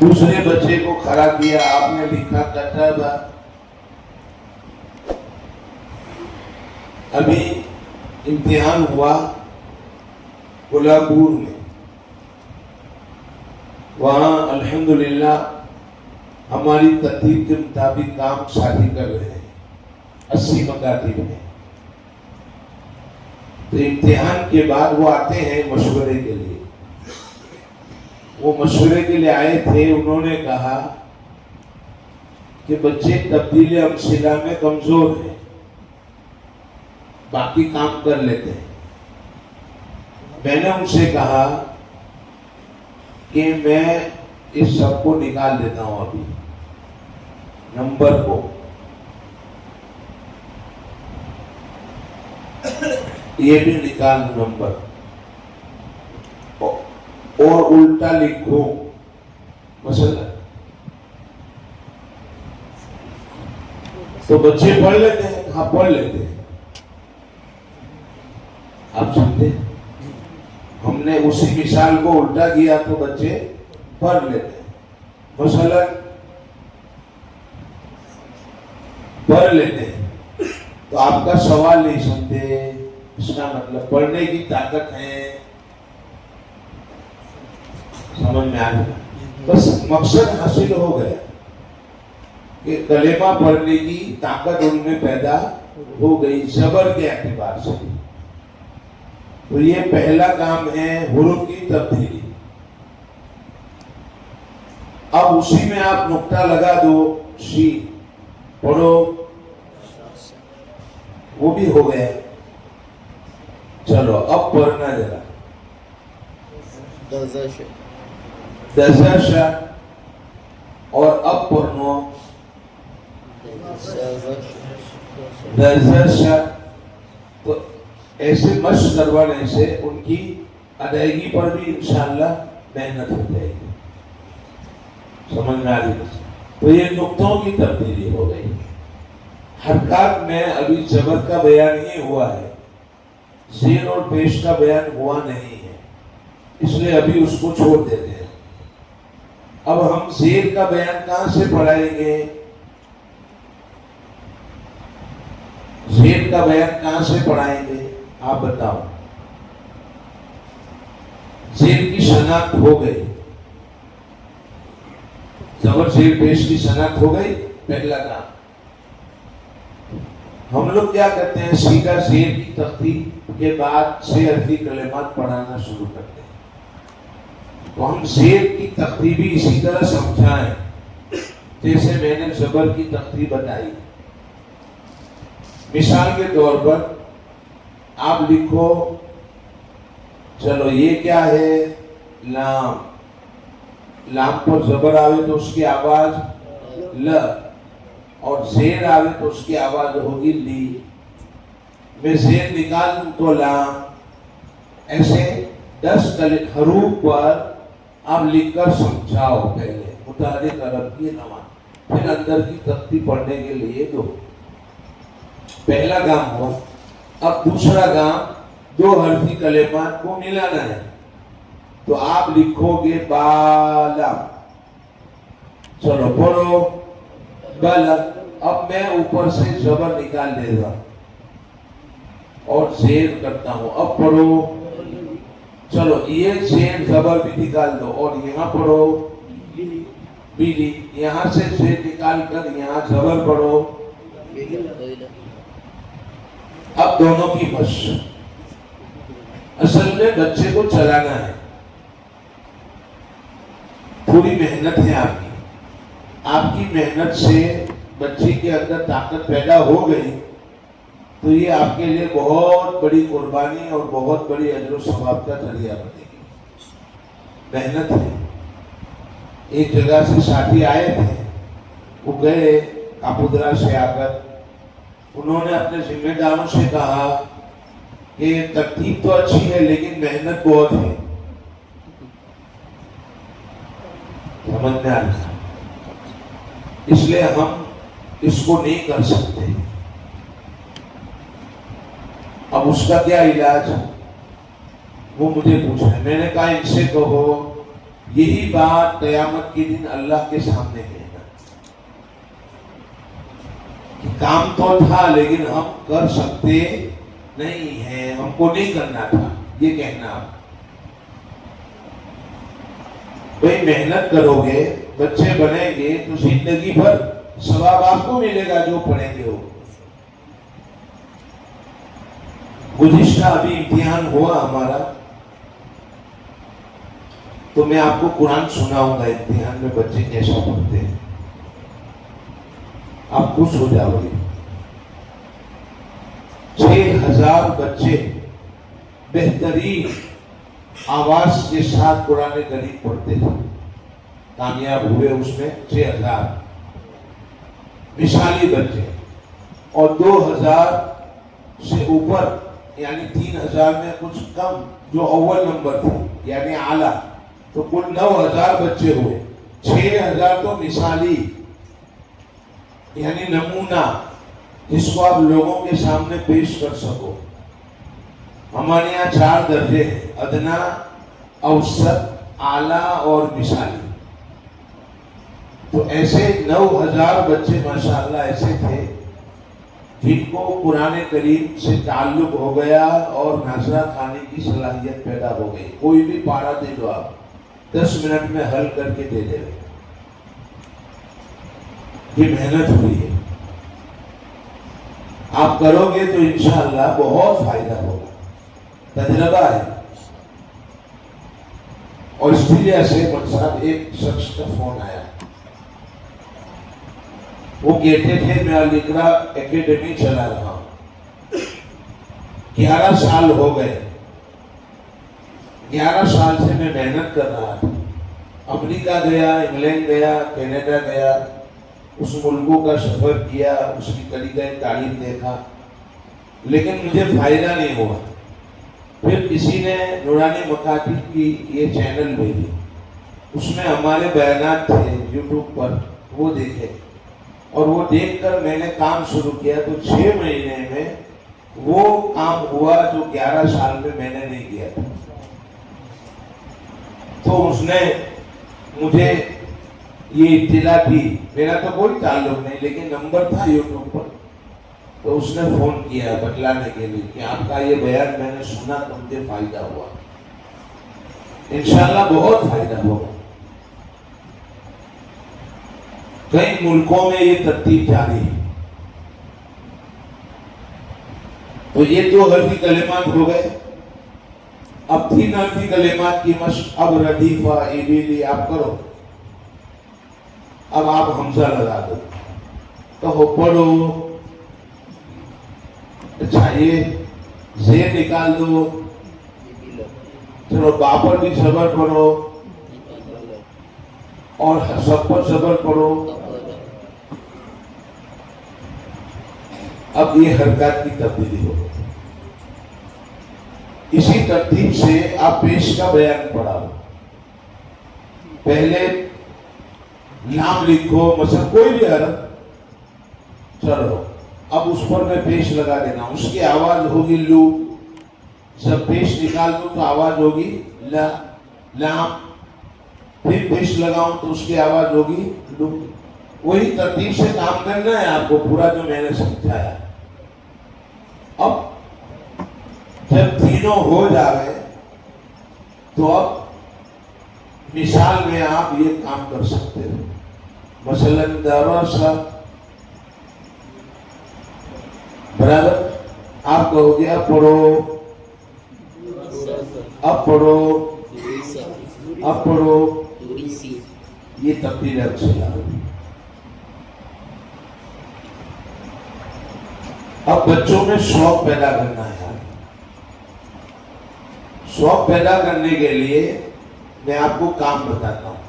دوسرے بچے کو کھڑا کیا، آپ نے لکھا کتب، ابھی امتحان ہوا کولہاپور میں، وہاں الحمدللہ ہماری ترتیب کے مطابق کام شادی کر رہے ہیں 80 مکاتب میں۔ تو امتحان کے بعد وہ آتے ہیں مشورے کے لیے، وہ مشورے کے لیے آئے تھے۔ انہوں نے کہا کہ بچے تبدیل امثلہ میں کمزور ہیں، باقی کام کر لیتے ہیں۔ میں نے ان سے کہا کہ میں اس سب کو نکال دیتا ہوں، ابھی نمبر کو یہ بھی نکال دو نمبر، اور الٹا لکھو مثلا، تو بچے پڑھ لیتے ہیں، ہاں پڑھ لیتے ہیں۔ آپ سمجھتے، ہم نے اسی مثال کو الٹا کیا تو بچے پڑھ لیتے ہیں، مثلا پڑھ لیتے ہیں۔ تو آپ کا سوال نہیں سمجھتے، اس کا مطلب پڑھنے کی طاقت ہے، سمجھ میں آ گیا؟ بس مقصد حاصل ہو گیا کہ کلمہ پڑھنے کی طاقت ان میں پیدا ہو گئی زبر کے اعتبار سے۔ تو یہ پہلا کام ہے حروف کی تبدیلی۔ اب اسی میں آپ نقطہ لگا دو، شی پڑھو، وہ بھی ہو گیا۔ چلو اب پڑھنا ذرا، دزش، اور اب پڑھنا دزش۔ تو ایسے مشق کروانے سے ان کی ادائیگی پر بھی انشاءاللہ محنت ہو جائے گی، سمجھ میں آ رہی ہے؟ تو یہ نقطوں کی تبدیلی ہو گئی۔ حرکات میں ابھی زبر کا بیان ہی ہوا ہے، زیر اور پیش کا بیان ہوا نہیں ہے، اس لیے ابھی اس کو چھوڑ دیتے ہیں۔ اب ہم زیر کا بیان کہاں سے پڑھائیں گے؟ زیر کا بیان کہاں سے پڑھائیں گے آپ بتاؤ؟ زیر کی شناخت ہو گئی، زبر زیر پیش کی شناخت ہو گئی، پہلا کام۔ ہم لوگ کیا کرتے ہیں، سیدھا زیر کی تختی کے بعد سے حرفی کلمات پڑھانا شروع کرتے ہیں۔ تو ہم زیر کی تختی بھی اسی طرح سمجھائیں جیسے میں نے زبر کی تختی بتائی۔ مثال کے طور پر آپ لکھو، چلو یہ کیا ہے، لام، لام پر زبر آوے تو اس کی آواز ل، اور زیر آوے تو اس کی آواز ہوگی لی۔ میں زیر نکال دوں تو لام۔ ایسے 10 حروف پر آپ لکھ کر سمجھاؤ، پہلے متحرک عرب کی نماز، پھر اندر کی تختی پڑھنے کے لیے دو۔ پہلا کام ہوا۔ اب دوسرا کام، 2 حرفی کلمات کو ملانا ہے، تو آپ لکھو گے بالا، چلو پڑھو بالا۔ اب میں اوپر سے زبر نکال لے گا اور زیر کرتا ہوں، اب پڑھو، چلو یہ زیر زبر بھی نکال دو اور یہاں پڑھو بیلی، یہاں سے زیر نکال کر یہاں زبر پڑھو۔ اب دونوں کی مشق، اصل میں بچے کو چلانا ہے، تھوڑی محنت ہے آپ کی۔ آپ کی محنت سے بچے کے اندر طاقت پیدا ہو گئی تو یہ آپ کے لیے بہت بڑی قربانی اور بہت بڑی اجر و ثواب کا ذریعہ بنے گی۔ محنت ہے۔ ایک جگہ سے ساتھی آئے تھے، وہ گئے کاپودرا سے آ کر، انہوں نے اپنے ذمہ داروں سے کہا کہ ترتیب تو اچھی ہے لیکن محنت بہت ہے۔ سمجھ میں آ رہا، اس لیے ہم اس کو نہیں کر سکتے۔ اب اس کا کیا علاج، وہ مجھے پوچھا ہے۔ میں نے کہا ان سے کہو یہی بات قیامت کے دن اللہ کے سامنے کہنا کہ کام تو تھا لیکن ہم کر سکتے نہیں ہیں، ہم کو نہیں کرنا تھا، یہ کہنا۔ بھئی محنت کرو گے، بچے بنیں گے تو زندگی بھر ثواب آپ کو ملے گا جو پڑھیں گے ہو۔ گزشتہ ابھی امتحان ہوا ہمارا، تو میں آپ کو قرآن سناؤں گا، امتحان میں بچے کیسا پڑھتے ہیں، آپ خوش ہو جاؤ گے۔ 6000 بچے بہترین آواز کے ساتھ قرآن کریم پڑھتے تھے، کامیاب ہوئے اس میں 6000 مثالی بچے، اور 2000 سے اوپر یعنی 3000 میں کچھ کم جو اول نمبر تھے یعنی اعلیٰ، تو کل 9000 بچے ہوئے۔ 6000 تو مثالی یعنی نمونہ، جس کو آپ لوگوں کے سامنے پیش کر سکو۔ ہمارے یہاں 4 درجے ہیں، ادنا، اوسط، اعلیٰ اور مثالی۔ تو ایسے 9000 بچے ماشاءاللہ ایسے تھے جن کو قرآن کریم سے تعلق ہو گیا اور ناظرہ کھانے کی صلاحیت پیدا ہو گئی۔ کوئی بھی پارہ دے دو آپ، 10 منٹ میں حل کر کے دے دے رہے۔ یہ محنت ہوئی ہے، آپ کرو گے تو انشاءاللہ بہت فائدہ ہوگا، تجربہ ہے۔ آسٹریلیا سے صاحب ایک شخص کا فون آیا، وہ کہتے تھے میں علی اقرا اکیڈمی چلا رہا ہوں، 11 سال ہو گئے، 11 سال سے میں محنت کر رہا تھا، امریکہ گیا، انگلینڈ گیا، کینیڈا گیا، اس ملکوں کا سفر کیا، اس کی طریقہ تعلیم دیکھا، لیکن مجھے فائدہ نہیں ہوا۔ پھر کسی نے نورانی مکاتب کی یہ چینل بھیجی، اس میں ہمارے بیانات تھے یوٹیوب پر، وہ دیکھے، اور وہ دیکھ کر میں نے کام شروع کیا، تو 6 مہینے میں وہ کام ہوا جو 11 سال میں میں نے نہیں کیا تھا۔ تو اس نے مجھے یہ اطلاع دی، میرا تو کوئی تعلق نہیں لیکن نمبر تھا یوٹیوب پر، تو اس نے فون کیا بتلانے کے لیے کہ آپ کا یہ بیان میں نے سنا تو مجھے فائدہ ہوا، انشاءاللہ بہت فائدہ ہوگا۔ کئی ملکوں میں یہ ترتیب جاری ہے۔ تو یہ 2 حرفی کلمات ہو گئے، اب 3 حرفی کلمات کی مشق، اب ردیفہ، ایبیلی آپ کرو۔ اب آپ حمزہ لگا دو، کہو پڑھو، اچھا یہ زیر نکال دو، چلو با پر بھی صبر پڑھو اور سب پر صبر پڑھو۔ اب یہ حرکات کی تبدیلی ہو، اسی ترتیب سے آپ پیش کا بیان پڑھاؤ۔ پہلے نام لکھو، مثلا کوئی بھی حرف، چلو اب اس پر میں پیش لگا دینا، اس کی آواز ہوگی لو، جب پیش نکال دوں تو آواز ہوگی لا، لام، پھر پیش لگاؤں تو اس کی آواز ہوگی لو۔ وہی ترتیب سے کام کرنا ہے آپ کو، پورا جو میں نے سمجھایا۔ اب جب تینوں ہو جائے تو اب مثال میں آپ یہ کام کر سکتے ہو، مثلا درس، برابر آپ کہو گے اب پڑھو، اب پڑھو، اب پڑھو، یہ تبدیل اچھا۔ اب بچوں میں شوق پیدا کرنا ہے، شوق پیدا کرنے کے لیے میں آپ کو کام بتاتا ہوں۔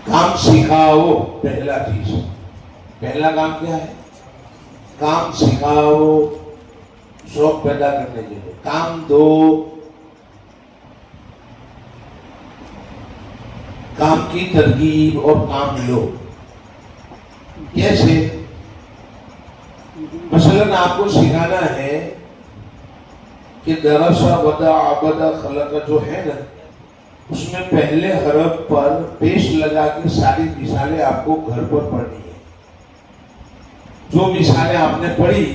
کام سکھاؤ، پہلا چیز، پہلا کام کیا ہے؟ کام سکھاؤ، شوق پیدا کرنے کے لیے کام دو، کام کی ترغیب اور کام لو۔ کیسے؟ مثلا آپ کو سکھانا ہے کہ درسا ودا عبدا خلق جو ہے نا، اس میں پہلے حرف پر پیش لگا کے ساری مثالیں آپ کو گھر پر پڑھنی ہے. جو مثالیں آپ نے پڑھی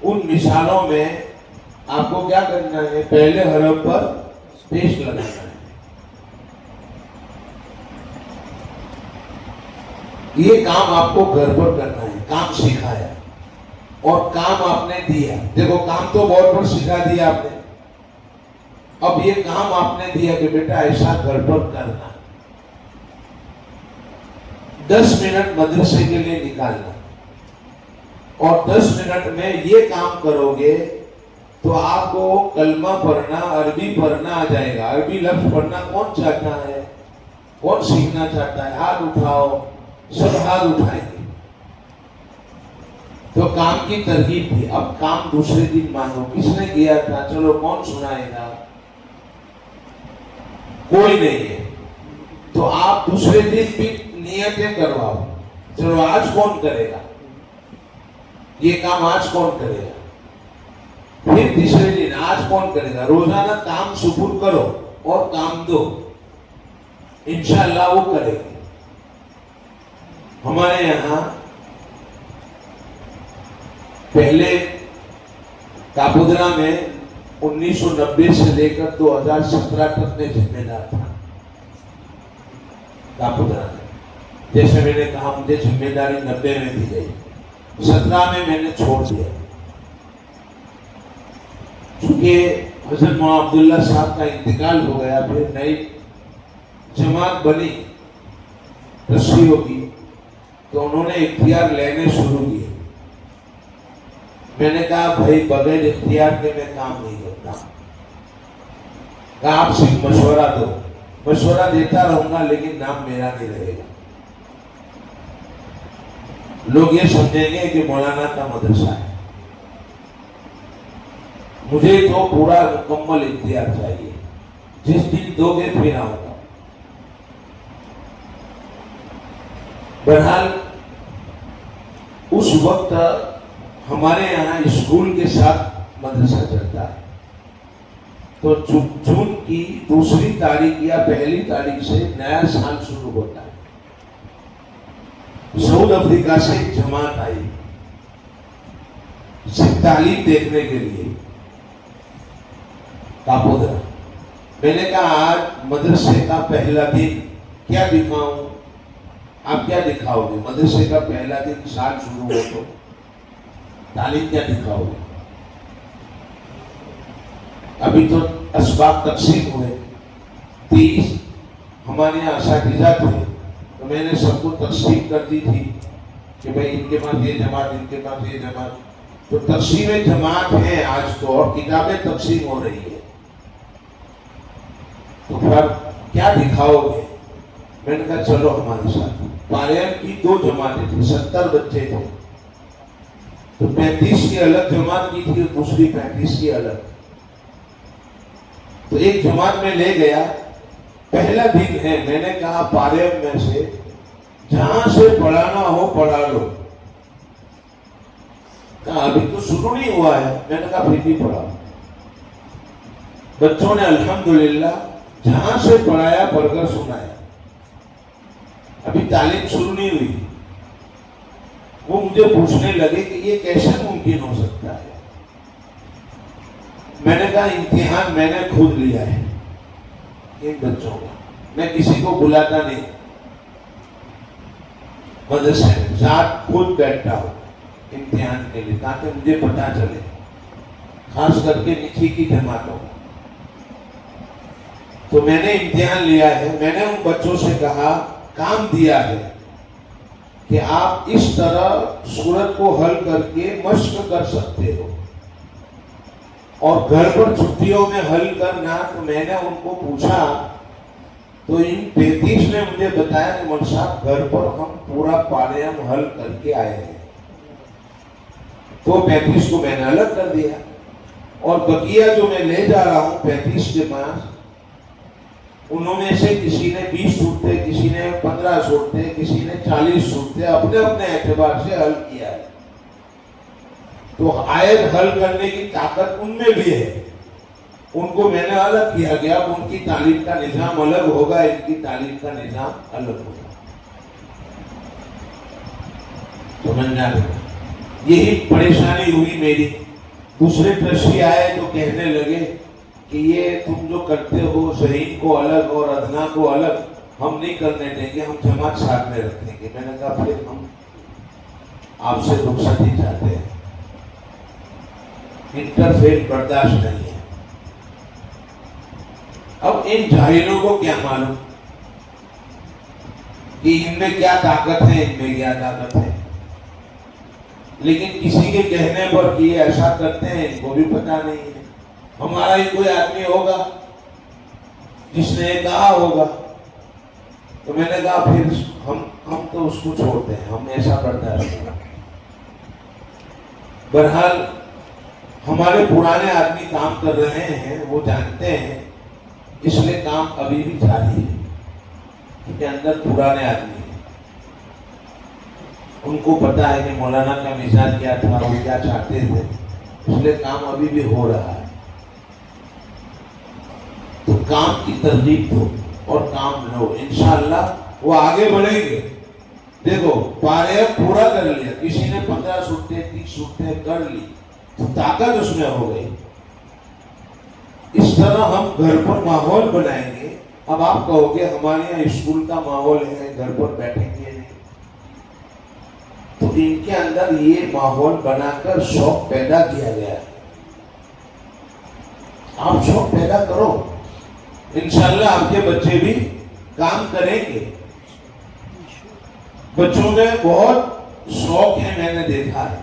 ان مثالوں میں آپ کو کیا کرنا ہے؟ پہلے حرف پر پیش لگانا ہے. یہ کام آپ کو گھر پر کرنا ہے. کام سکھایا اور کام آپ نے دیا. دیکھو کام تو بورڈ پر سکھا دیا آپ نے، اب یہ کام آپ نے دیا کہ بیٹا ایسا گھر پر کرنا. 10 منٹ مدرسے کے لیے نکالنا اور 10 منٹ میں یہ کام کرو گے تو آپ کو کلمہ پڑھنا، عربی پڑھنا آ جائے گا. عربی لفظ پڑھنا کون چاہتا ہے؟ کون سیکھنا چاہتا ہے؟ ہاتھ اٹھاؤ. سب ہاتھ اٹھائیں گے. تو کام کی ترغیب تھی. اب کام دوسرے دن مانگو. کس نے کیا تھا؟ چلو کون سنائے گا؟ کوئی نہیں ہے. تو آپ دوسرے دن بھی نیتیں کرواؤ. چلو آج کون کرے گا یہ کام؟ آج کون کرے گا؟ پھر تیسرے دن آج کون کرے گا؟ روزانہ کام سپرد کرو اور کام دو، انشاءاللہ وہ کرے گی. ہمارے یہاں پہلے کاپودرا میں 1990 سے لے کر 2017 تک میں ذمہ دار تھا کاپودرا میں. جیسے میں نے کہا مجھے ذمہ داری 90 میں دی گئی، 17 میں نے چھوڑ دیا. چونکہ حضرت مولانا عبداللہ صاحب کا انتقال ہو گیا، پھر نئی جماعت بنی رسیوں کی، تو انہوں نے اختیار لینے شروع کیے. میں نے کہا بھائی بغیر اختیار کے میں کام نہیں کرتا. کہا آپ صرف مشورہ دو. مشورہ دیتا رہوں گا لیکن نام میرا نہیں رہے گا. لوگ یہ سمجھیں گے کہ مولانا کا مدرسہ ہے. مجھے تو پورا مکمل اختیار چاہیے. جس دن دو گے پھر آؤں گا. بہرحال اس وقت ہمارے یہاں اسکول کے ساتھ مدرسہ چلتا ہے. تو جون کی 2 تاریخ یا 1 تاریخ سے نیا سال شروع ہوتا ہے. ساؤتھ افریقہ سے ایک جماعت آئی صرف تعلیم دیکھنے کے لیے کاپودرا. میں نے کہا آج مدرسے کا پہلا دن کیا دکھاؤں؟ آپ کیا دکھاؤ گے؟ مدرسے کا پہلا دن سال شروع ہو تو تعلیم کیا دکھاؤ گے؟ ابھی تو اسباق تقسیم ہوئے. 30 ہمارے یہاں اساتذہ تھے تو میں نے سب کو تقسیم کر دی تھی کہ بھائی ان کے پاس یہ جماعت، ان کے پاس یہ جماعت. تو تقسیم جماعت ہے آج تو، اور کتابیں تقسیم ہو رہی ہے. تو پھر کیا دکھاؤ گے؟ میں نے کہا چلو ہمارے ساتھ. پاریم کی 2 جماعتیں تھیں، 70 بچے تھے. تو 35 کی الگ جماعت کی تھی، دوسری 35 کی الگ. تو ایک جماعت میں لے گیا. پہلا دن ہے. میں نے کہا پاریم میں سے جہاں سے پڑھانا ہو پڑھا لو. کہا ابھی تو شروع نہیں ہوا ہے. میں نے کہا پھر بھی پڑھا. بچوں نے الحمدللہ جہاں سے پڑھایا پڑھ کر سنایا. ابھی تعلیم شروع نہیں ہوئی. وہ مجھے پوچھنے لگے کہ یہ کیسے ممکن ہو سکتا ہے. میں نے کہا امتحان میں نے خود لیا ہے ان بچوں کا. میں کسی کو بلاتا نہیں. مدرسے میں ذات خود بیٹھتا ہوں امتحان کے لیے تاکہ مجھے پتا چلے، خاص کر کے نیچے کی جماعتوں کا. تو میں نے امتحان لیا ہے. میں نے ان بچوں سے کہا کام دیا ہے کہ آپ اس طرح سورت کو حل کر کے مشق کر سکتے ہو اور گھر پر چھٹیوں میں حل کرنا. تو میں نے ان کو پوچھا تو ان 35 نے مجھے بتایا کہ مولوی صاحب گھر پر ہم پورا پاریم حل کر کے آئے ہیں. تو 35 کو میں نے الگ کر دیا اور بقیہ جو میں لے جا رہا ہوں 35 کے پاس، انہوں میں سے کسی نے 20 صورتیں، کسی نے 15 صورتیں، کسی نے 40 صورتیں اپنے اپنے اعتبار سے حل کیا ہے. تو آیت حل کرنے کی طاقت ان میں بھی ہے. ان کو میں نے الگ کیا گیا. ان کی تعلیم کا نظام الگ ہوگا, ان کی تعلیم کا نظام الگ ہوگا. سمجھنا رہے. یہی پریشانی ہوئی میری. دوسرے ٹرسٹی آئے تو کہنے لگے کہ یہ تم جو کرتے ہو ذہین کو الگ اور ادنا کو الگ ہم نہیں کرنے دیں گے, ہم جماعت ساتھ میں رکھیں گے. میں نے کہا پھر ہم آپ سے رخصتی چاہتے ہیں. انٹرفیئر برداشت نہیں ہے. اب ان جاہلوں کو کیا معلوم کہ ان میں کیا طاقت ہے, ان میں کیا طاقت ہے. لیکن کسی کے کہنے پر کہ یہ ایسا کرتے ہیں ان کو بھی پتا نہیں ہے. ہمارا ہی کوئی آدمی ہوگا جس نے یہ کہا ہوگا. تو میں نے کہا پھر ہم تو اس کو چھوڑتے ہیں, ہم ایسا برداشت نہیں. بہرحال ہمارے پرانے آدمی کام کر رہے ہیں, وہ جانتے ہیں, اس لیے کام ابھی بھی جاری ہے. ان کے اندر پرانے آدمی ہیں, ان کو پتا ہے کہ مولانا کا مزاج کیا تھا, وہ کیا چاہتے تھے, اس لیے کام ابھی بھی ہو رہا ہے. تو کام کی ترغیب دو اور کام لو, انشاءاللہ وہ آگے بڑھیں گے. دیکھو پارے پورا کر لیا, کسی نے 15 سوٹیں 30 سوٹیں کر لی تو طاقت اس میں ہو گئی. اس طرح ہم گھر پر ماحول بنائیں گے. اب آپ کہو گے ہمارے یہاں اسکول کا ماحول ہے, گھر پر بیٹھیں گے نہیں. تو ان کے اندر یہ ماحول بنا کر شوق پیدا کیا گیا ہے. آپ شوق پیدا کرو, انشاءاللہ آپ کے بچے بھی کام کریں گے. بچوں میں بہت شوق ہے, میں نے دیکھا ہے.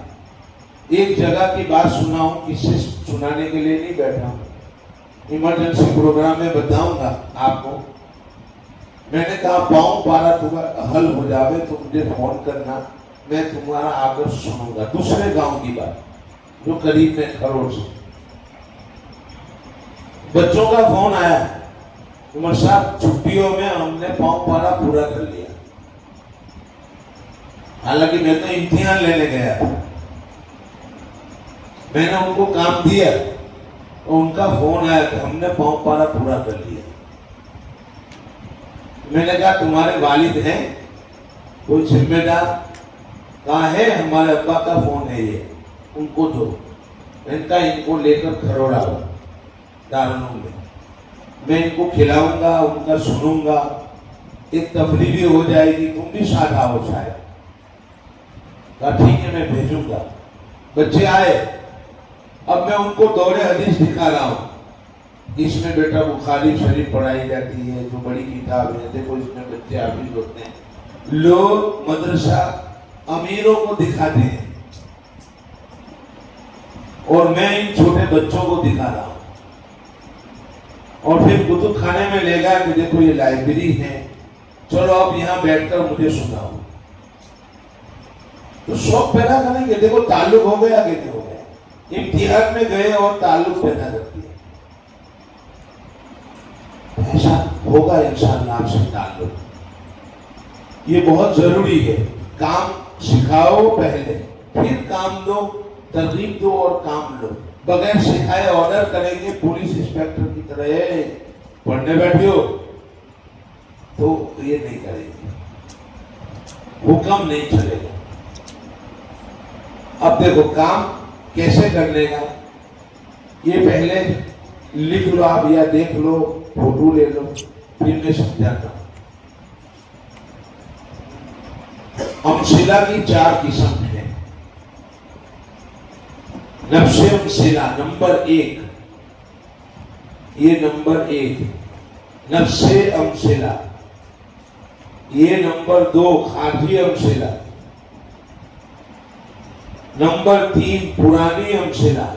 ایک جگہ کی بات سنا ہوں, کسی سنانے کے لیے نہیں بیٹھا ہوں, ایمرجنسی پروگرام میں بتاؤں گا آپ کو. میں نے کہا پاؤں پارا تمہارا حل ہو جاوے تو مجھے فون کرنا, میں تمہارا آ کر سنوں گا. دوسرے گاؤں کی بات جو قریب میں کھروڑ سے. بچوں کا فون آیا, عمر صاحب چھٹیوں میں ہم نے پاؤں پارا پورا کر لیا. حالانکہ میں تو امتحان لینے گیا تھا. میں نے ان کو کام دیا, ان کا فون آیا کہ ہم نے پاؤں پارا پورا کر لیا. میں نے کہا تمہارے والد ہیں کوئی ذمہ دار؟ کہاں ہے, ہمارے ابا کا فون ہے یہ, ان کو دو. ان کو لے کر کھروڑا ہو دارالعلوم میں, میں ان کو کھلاؤں گا, ان کا سنوں گا, ایک تفریح بھی ہو جائے گی, تم بھی ساتھ آؤ شاید. کہا ٹھیک ہے میں بھیجوں گا. بچے آئے. اب میں ان کو دور حدیث دکھا رہا ہوں. اس میں بیٹا بخاری شریف پڑھائی جاتی ہے, جو بڑی کتاب ہے, دیکھو اس میں بچے حافظ ہوتے ہیں. لوگ مدرسہ امیروں کو دکھاتے ہیں اور میں ان چھوٹے بچوں کو دکھا رہا ہوں. اور پھر کتب خانے میں لے گیا کہ دیکھو یہ لائبریری ہے, چلو اب یہاں بیٹھ کر مجھے سناؤ. تو شوق پیدا کریں گے. دیکھو تعلق ہو گیا کہ نہیں ہو گیا. امتحان میں گئے اور تعلق پیدا کرتی ہے. ایسا ہوگا انشاءاللہ آپ سے تعلق. یہ بہت ضروری ہے. کام سکھاؤ پہلے, پھر کام دو, ترغیب دو اور کام لو. بغیر سکھائے آرڈر کریں گے پولیس انسپیکٹر کی طرح, پڑھنے بیٹھے ہو, تو یہ نہیں کریں گے, حکم نہیں چلے گا. اب دیکھو کام کیسے کرنے کا, یہ پہلے لکھ لو آپ یا دیکھ لو, فوٹو لے لو, پھر میں سمجھاتا ہوں. امثلہ کی 4 قسم ہے. نفس امثلہ نمبر 1, یہ نمبر 1 نفس امثلہ. یہ نمبر 2 خارجی امثلہ. نمبر 3 پرانی امثلہ.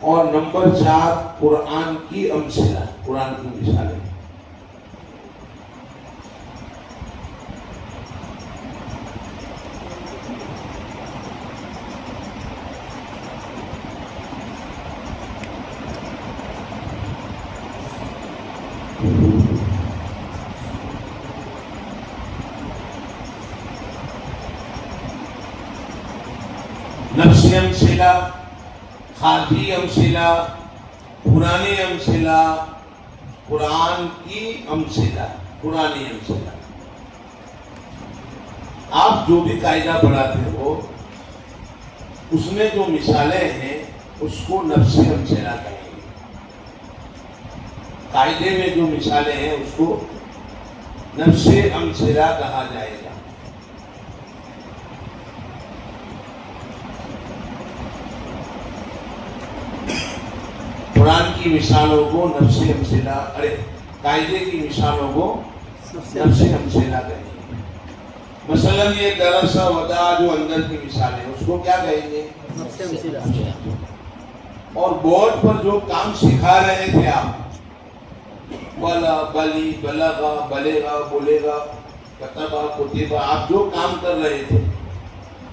اور نمبر 4 قرآن کی امثلہ, قرآن کی مثالیں. نفسی امثلہ، خارجی امثلہ، پرانی امثلہ، قرآن کی امثلہ، پرانی امثلہ۔ آپ جو بھی قاعدہ پڑھاتے ہو اس میں جو مثالیں ہیں اس کو نفسی امثلہ کہیں گے۔ قاعدے میں جو مثالیں ہیں اس کو نفسی امثلہ کہا جائے گا۔ قرآن کی مثالوں کو نفسی امثلہ، قاعدے کی مثالوں کو نفسی امثلہ کہیں گے۔ مثلا یہ درس ودا جو اندر کی مثال ہے اس کو کیا کہیں گے؟ نفسی امثلہ۔ اور بورڈ پر جو کام سکھا رہے تھے آپ، بلا، بلی، بلغا، بلےگا، بولے گا، کتبا، کتبا، آپ جو کام کر رہے تھے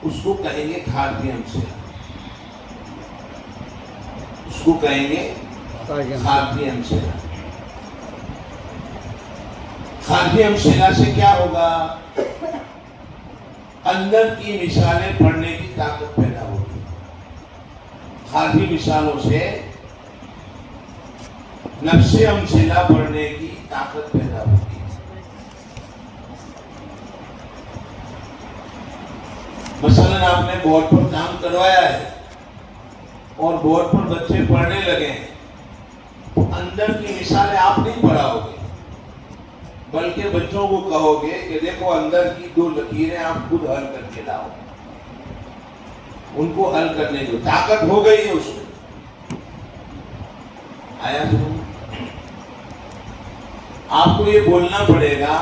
اس کو کہیں گے خارجی امثلہ، اس کو کہیں گے خارجی امثلہ۔ خارجی امثلہ سے کیا ہوگا؟ اندر کی مثالیں پڑھنے کی طاقت پیدا ہوگی۔ خارجی مثالوں سے نفسی امثلہ پڑھنے کی طاقت پیدا ہوگی۔ مثلا آپ نے بورڈ پر کام کروایا ہے اور بورڈ پر بچے پڑھنے لگے ہیں، تو اندر کی مثالیں آپ نہیں پڑھاؤ گے بلکہ بچوں کو کہو گے کہ دیکھو اندر کی دو لکیریں آپ خود حل کر کے لاؤ، ان کو حل کرنے دو، طاقت ہو گئی ہے اس میں۔ آیا سمجھ؟ آپ کو یہ بولنا پڑے گا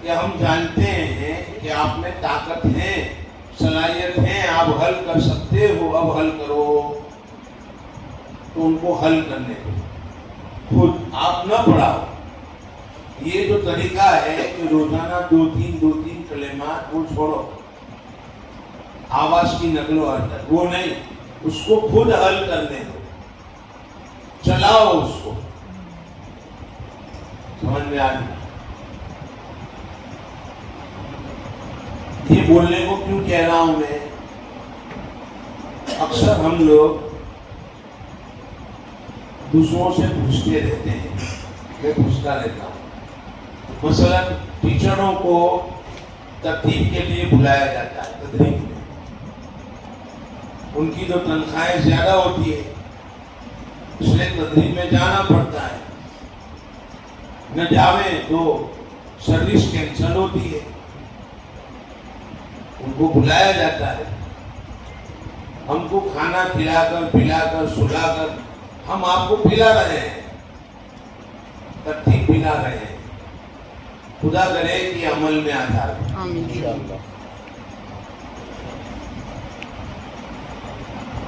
کہ ہم جانتے ہیں کہ آپ میں طاقت ہے، صلاحیت ہے، آپ حل کر سکتے ہو، اب حل کرو، تو ان کو حل کرنے دو، خود آپ نہ پڑھاؤ۔ یہ جو طریقہ ہے کہ روزانہ دو تین کلمات وہ چھوڑو، آواز کی نقل و حرکت وہ نہیں، اس کو خود حل کرنے دو، چلاؤ اس کو۔ سمجھ میں آ رہی؟ یہ بولنے کو کیوں کہہ رہا ہوں میں؟ اکثر ہم لوگ دوسروں سے پوچھتے رہتے ہیں، میں پوچھتا رہتا ہوں۔ مثلا ٹیچروں کو تدریب کے لیے بلایا جاتا ہے، تدریب میں ان کی جو تنخواہیں زیادہ ہوتی ہے اس لیے تدریب میں جانا پڑتا ہے، نہ جاویں تو سروس کینسل ہوتی ہے، ان کو بلایا جاتا ہے۔ ہم کو کھانا کھلا کر پلا کر سلا کر ہم آپ کو پلا رہے ہیں، ترتیب پلا رہے ہیں، خدا کرے کہ عمل میں آ جائے۔ آمین۔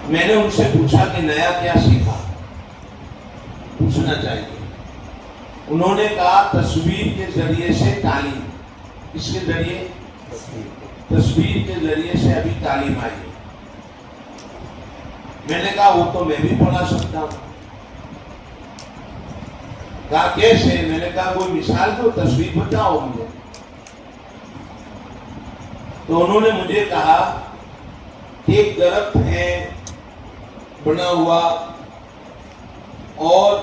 میں نے ان سے پوچھا کہ نیا کیا سیکھا، پوچھنا چاہیے۔ انہوں نے کہا تصویر کے ذریعے سے تعلیم۔ کس کے ذریعے؟ تصویر کے ذریعے سے ابھی تعلیم آئی۔ میں نے کہا وہ تو میں بھی پڑھا سکتا ہوں۔ کہا کیسے؟ میں نے کہا کوئی مثال دو، تصویر بتاؤ مجھے۔ تو انہوں نے مجھے کہا کہ ایک درخت ہے بنا ہوا اور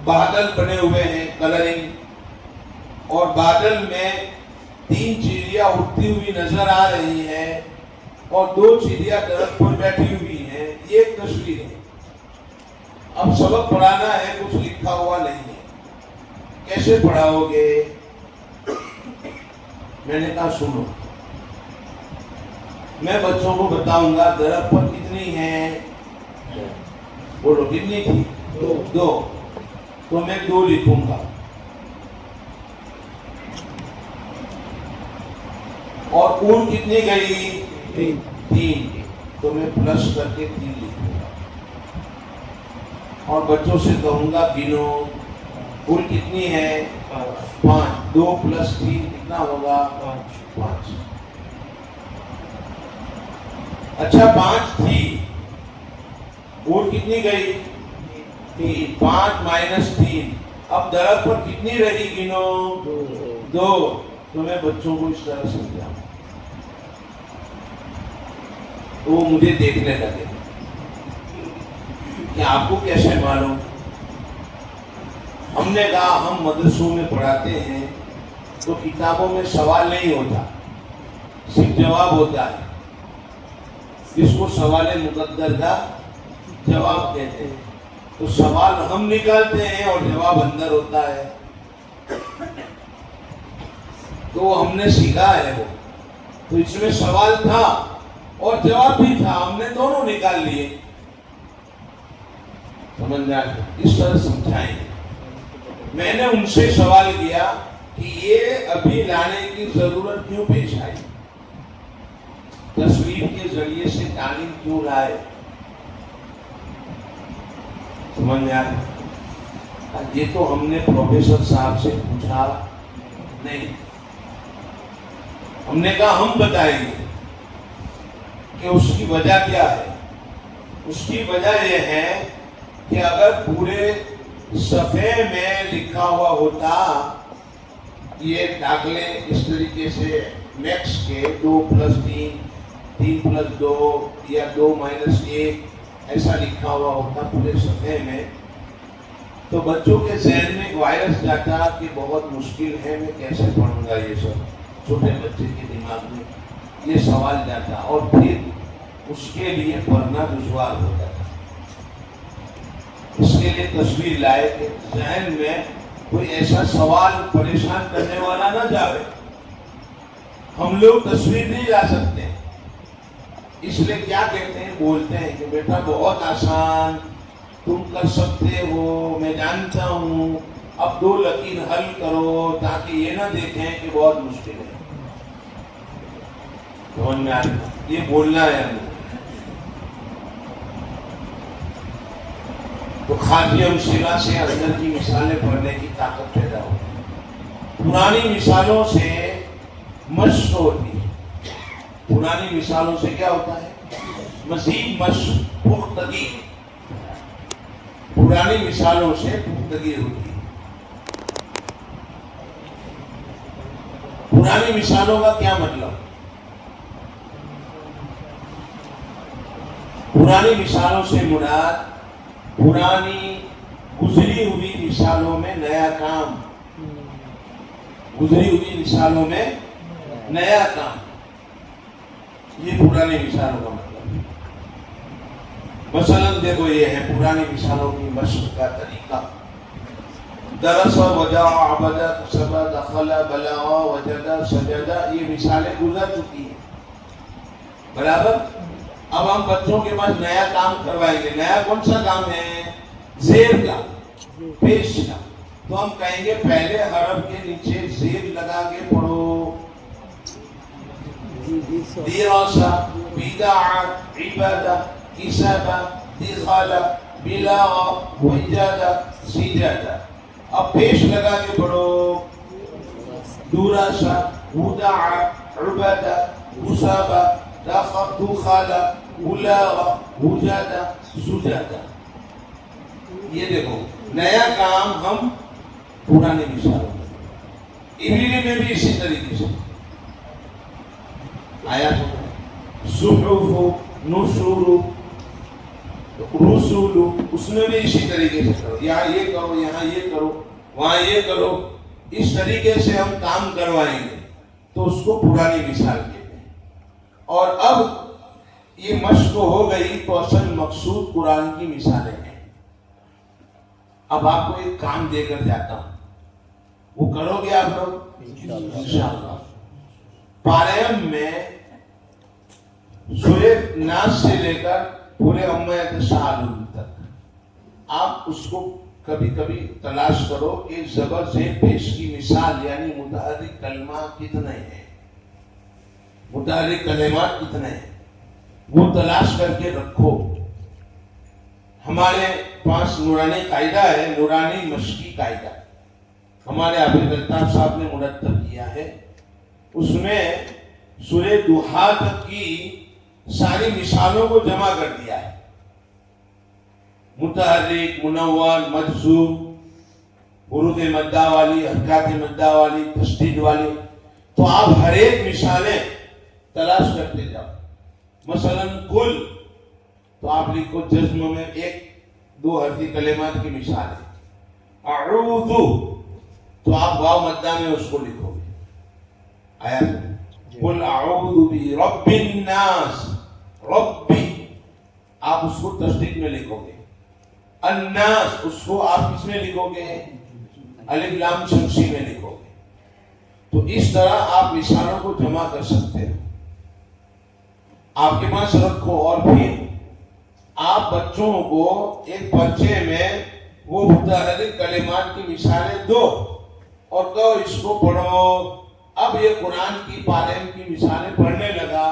بادل بنے ہوئے ہیں کلرنگ، اور بادل میں 3 چڑیا اڑتی ہوئی نظر آ رہی ہیں اور 2 چڑیا درخت پر بیٹھی ہوئی ہیں، یہ ایک تصویر ہے۔ اب سبق پڑھانا ہے، کچھ لکھا ہوا نہیں ہے، کیسے پڑھاؤ گے؟ میں نے کہا سنو، میں بچوں کو بتاؤں گا درخت پر کتنی ہیں، بولو کتنی تھی؟ 2، تو میں 2 لکھوں گا، اور اون کتنی گئی؟ 3، تو میں پلس کر کے 3 لکھوں گا، اور بچوں سے کہوں گا گنو، اون کتنی ہے؟ 5، 2 + 3 کتنا ہوگا؟ 5۔ اچھا 5 تھی، اون کتنی گئی؟ 3، 5 - 3، اب درخت پر کتنی رہی گنو؟ 2۔ تو میں بچوں کو اس طرح سمجھاؤں۔ تو وہ مجھے دیکھنے لگے کہ آپ کو کیسے معلوم؟ ہم نے کہا ہم مدرسوں میں پڑھاتے ہیں تو کتابوں میں سوال نہیں ہوتا، صرف جواب ہوتا ہے، جس کو سوال مقدر کا جواب کہتے ہیں۔ تو سوال ہم نکالتے ہیں اور جواب اندر ہوتا ہے، تو وہ ہم نے سیکھا ہے وہ۔ تو اس میں سوال تھا اور جواب بھی تھا، ہم نے دونوں نکال لیے۔ سمجھ جائیں، اس طرح سمجھائیں گے۔ میں نے ان سے سوال کیا کہ یہ ابھی لانے کی ضرورت کیوں پیش آئی، تصویر کے ذریعے سے تعلیم کیوں لائے؟ سمجھ میں آیا؟ یہ تو ہم نے پروفیسر صاحب سے پوچھا نہیں، ہم نے کہا ہم بتائیں گے کہ اس کی وجہ کیا ہے۔ اس کی وجہ یہ ہے کہ اگر پورے صفحے میں لکھا ہوا ہوتا یہ داخلے اس طریقے سے میکس کے 2+3 3+2 یا 2-1 ایسا لکھا ہوا ہوتا پورے صفحے میں، تو بچوں کے ذہن میں ایک وائرس جاتا کہ بہت مشکل ہے، میں کیسے پڑھوں گا، یہ سب چھوٹے بچے کے دماغ میں یہ سوال جاتا اور پھر اس کے لیے پڑھنا دشوار ہو جاتا۔ اس کے لیے تصویر لائے کہ ذہن میں کوئی ایسا سوال پریشان کرنے والا نہ جاوے۔ ہم لوگ تصویر نہیں لا سکتے، اس لیے کیا کہتے ہیں، بولتے ہیں کہ بیٹا بہت آسان، تم کر سکتے ہو، میں جانتا ہوں، اب 2 لکیر حل کرو، تاکہ یہ نہ دیکھیں کہ بہت مشکل ہے۔ سمجھ میں آتا، یہ بولنا ہے ہمیں۔ تو خاتم سیرا سے اندر کی مثالیں پڑھنے کی طاقت پیدا ہوتی ہے۔ پرانی مثالوں سے مشق ہوتی ہے، پرانی مثالوں سے کیا ہوتا ہے؟ مزید مشق، پختگی۔ پرانی مثالوں سے پختگی ہوتی ہے۔ پرانی مثالوں کا کیا مطلب؟ پرانی مثالوں سے مراد پرانی گزری ہوئی مثالوں میں نیا کام، گزری ہوئی مثالوں میں نیا کام، یہ پرانی مثالوں کا مطلب ہے۔ مثلا دیکھو، یہ ہے پرانی مثالوں کی مشق کا طریقہ۔ درس، وجا، عبد، کسب، دخل، بلغ، وجد، سجد، یہ مثالیں گزر چکی ہیں، برابر۔ اب ہم بچوں کے پاس نیا کام کروائیں گے۔ نیا کون سا کام ہے؟ زیر کا، پیش کا۔ تو ہم کہیں گے پہلے حرف کے نیچے زیر لگا کے پڑھو۔ دراسہ، بدعہ، عبادہ، کسب، دخل، بلغ، وجد، سجد۔ اب پیش لگا کے پڑھو۔ دراسہ، بدعہ، عبادہ، کسب، دخل، بلغ، وجد، سجد۔ یہ دیکھو، نیا کام ہم پرانے مثالوں میں۔ عبری میں بھی اسی طریقے سے آیا، صحف، نشور، رسول، اس میں بھی اسی طریقے سے کرو، یہاں یہ کرو، یہاں یہ کرو، وہاں یہ کرو، اس طریقے سے ہم کام کروائیں گے تو اس کو پرانی مثال کہتے ہیں۔ اور اب یہ مشق ہو گئی تو اصل مقصود قرآن کی مثالیں ہیں۔ اب آپ کو ایک کام دے کر جاتا ہوں، وہ کرو گے آپ لوگ انشاءاللہ۔ پاریم میں سورہ ناس سے لے کر پورے اما یتساءلون تک آپ اس کو کبھی کبھی تلاش کرو کہ زبر زیر پیش کی مثال یعنی متحرک کلمات کتنے ہیں، متحرک کلمات کتنے ہیں، وہ تلاش کر کے رکھو۔ ہمارے پاس نورانی قاعدہ ہے، نورانی مشقی قاعدہ، ہمارے حافظ الطاف صاحب نے مرتب کیا ہے۔ اس میں سورہ دوحا تک کی ساری مثالوں کو جمع کر دیا ہے، متحرک، منون، مجزوم، حروف مدہ والی، حرکات مدہ والی، تشدید والی۔ تو آپ ہر ایک مثالیں تلاش کرتے جاؤ۔ مثلا کل تو آپ لکھو جزم میں ایک دو حرفی کلمات کی مثال ہے. اعوذ تو آپ واو مدہ میں اس کو لکھو گے آیات میں. قل اعوذ برب الناس، ربی آپ اس کو تصدیق میں لکھو گے. الناس اس کو آپ کس میں لکھو گے؟ الف لام شمسی میں لکھو گے. تو اس طرح آپ مثالوں کو جمع کر سکتے ہیں. آپ کے پاس رکھو اور پھر آپ بچوں کو ایک پرچے میں وہ متحرک کلمات کی مثالیں دو اور کہو اس کو پڑھو. اب یہ قرآن کی پاریم کی مثالیں پڑھنے لگا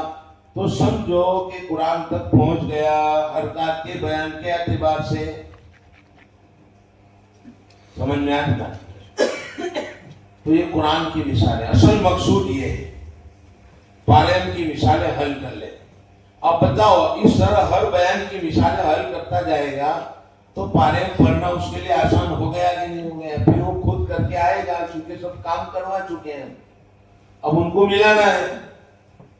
تو سمجھو کہ قرآن تک پہنچ گیا حرکات کے بیان کے اعتبار سے. سمجھ میں آتا؟ تو یہ قرآن کی مثالیں، اصل مقصود یہ ہے پاریم کی مثالیں حل کر لے. اب بتاؤ اس طرح ہر بیان کی مثالیں حل کرتا جائے گا تو پاریم پڑھنا اس کے لیے آسان ہو گیا کہ نہیں ہو گیا؟ پھر وہ خود کر کے آئے گا کیونکہ سب کام کروا چکے ہیں. اب ان کو ملانا ہے،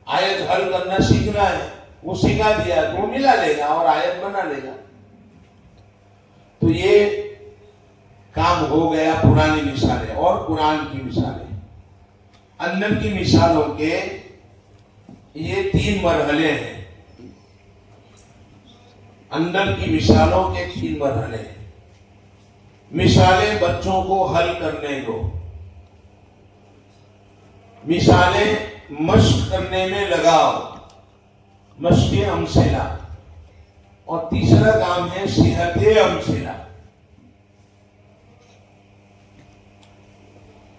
آیت حل کرنا سیکھنا ہے، وہ سکھا دیا تو وہ ملا لے گا اور آیت بنا لے گا. تو یہ کام ہو گیا پرانی مثالیں اور قرآن کی مثالیں. اندر کی مثالوں کے یہ 3 مرحلے ہیں. اندر کی مثالوں کے 3 مرحلے ہیں. مثالیں بچوں کو حل کرنے دو، مثالیں مشق کرنے میں لگاؤ، مشق امثلہ، اور تیسرا کام ہے صحت امثلہ.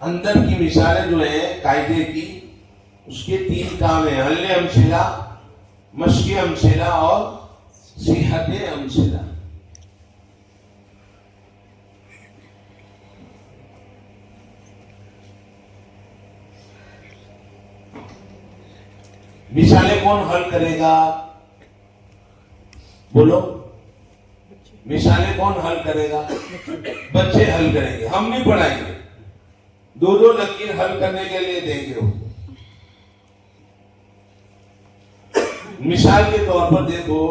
اندر کی مثالیں جو ہیں قاعدے کی اس کے 3 کام ہیں: حل امثلہ، مشق امثلہ اور صحت امثلہ. مثالیں کون حل کرے گا؟ بولو، مثالیں کون حل کرے گا؟ بچے حل کریں گے، ہم نہیں پڑھائیں گے. 2 لکیر حل کرنے کے لیے دیں گے. مثال کے طور پر دیکھو،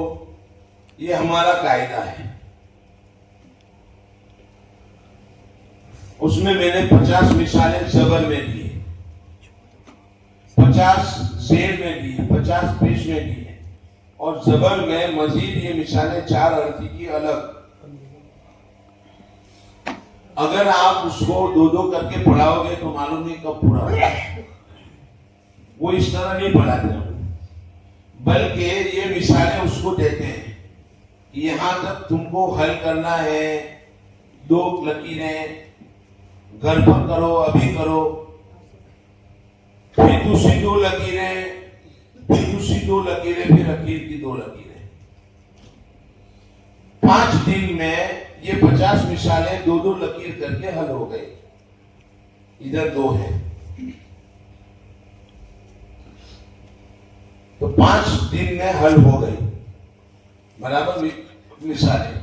یہ ہمارا قاعدہ ہے، اس میں نے 50 مثالیں زبر میں دی، 50 زیر میں دی، 50 پیش میں دی ہے، اور زبر میں مزید یہ مثالیں 4 حرفی کی الگ. اگر آپ اس کو 2 کر کے پڑھاؤ گے تو معلوم نہیں کب پورا ہوگا. وہ اس طرح نہیں پڑھاتے ہیں، بلکہ یہ مثالیں اس کو دیتے ہیں یہاں تک تم کو حل کرنا ہے. 2 لکیریں گھر پر کرو، ابھی کرو، پھر دوسری 2 لکیریں، پھر دوسری 2 لکیریں، پھر اخیر کی 2 لکیریں. 5 دن میں یہ 50 مثالیں 2 لکیر کر کے حل ہو گئی. ادھر 2 ہے تو 5 دن میں حل ہو گئی برابر مثالیں.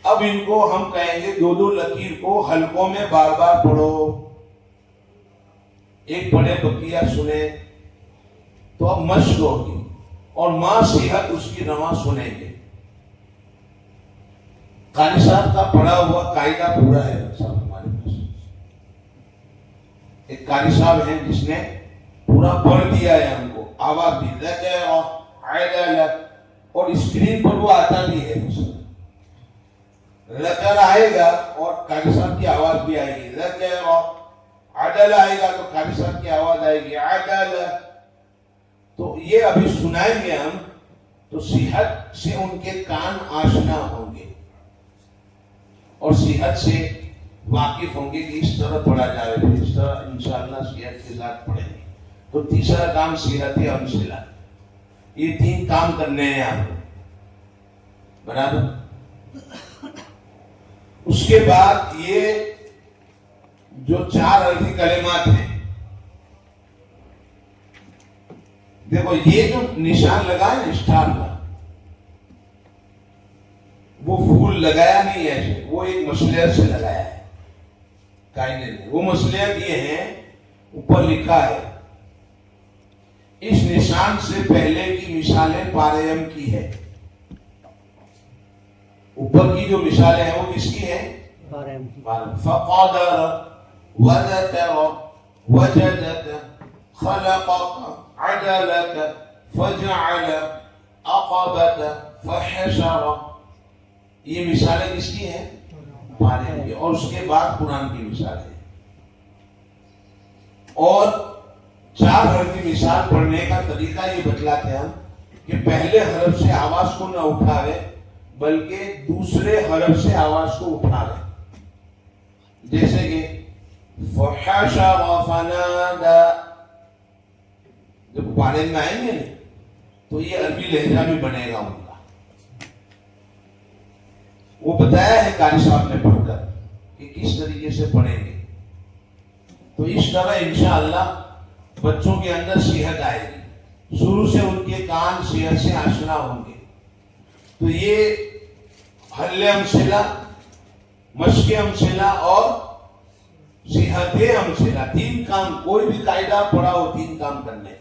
اب ان کو ہم کہیں گے 2 لکیر کو حلقوں میں بار بار پڑھو. ایک پڑھے بقیہ سنے تو اب مشق ہوگی اور ماں صحت اس کی رواں سنیں گے. قاری صاحب کا پڑھا ہوا قاعدہ پورا ہے صاحب ہمارے پاس. ایک قاری صاحب ہیں جس نے پورا پڑھ دیا ہے ہم کو، آواز بھی اور اسکرین پر وہ آتا بھی ہے. لکر آئے گا اور قاری صاحب کی آواز بھی آئے گی. لکر عدل آئے گا تو قاری صاحب کی آواز آئے گی عدل. تو یہ ابھی سنائیں گے ہم تو صحت سے ان کے کان آشنا ہوں گے اور صحت سے واقف ہوں گے کہ اس طرح پڑھا جائے گا، اس طرح انشاءاللہ صحت کے ساتھ پڑھیں گے. تو تیسرا کام صحت امثلہ. یہ 3 کام کرنے ہیں آپ کو برابر. اس کے بعد یہ جو 4 حرفی کلمات ہیں، دیکھو یہ جو نشان لگا ہے اسٹار کا، وہ پھول لگایا نہیں ہے ایسے، وہ ایک مصلحت سے لگایا ہے قائدے نے. وہ مصلحت یہ ہے، اوپر لکھا ہے اس نشان سے پہلے کی مثالیں پاریم کی ہے. اوپر کی جو مثالیں ہیں وہ کس کی ہیں؟ پاریم کی. فقدر وذكر وجدك خلقك عدلك فجعل عقبة فحشر. یہ مثالیں کس کی ہیں؟ پاریم کی. اور اس کے بعد قرآن کی مثالیں. اور 4 حرف کی مثال پڑھنے کا طریقہ یہ بتلاتے ہیں کہ پہلے حرف سے آواز کو نہ اٹھاوے بلکہ دوسرے حرف سے آواز کو اٹھاوے. جیسے کہ فحشر فنادى. جب پارے میں آئیں گے تو یہ عربی لہجہ بھی بنے گا ان کا. وہ بتایا ہے قاری صاحب نے پڑھ کر کہ کس طریقے سے پڑھیں گے. تو اس طرح انشاءاللہ بچوں کے اندر صحت آئے گی. شروع سے ان کے کان صحت سے آشنا ہوں گے. تو یہ حل امثلہ، مشق امثلہ اور صحت امثلہ، 3 کام. کوئی بھی قاعدہ پڑھا ہو 3 کام کرنے.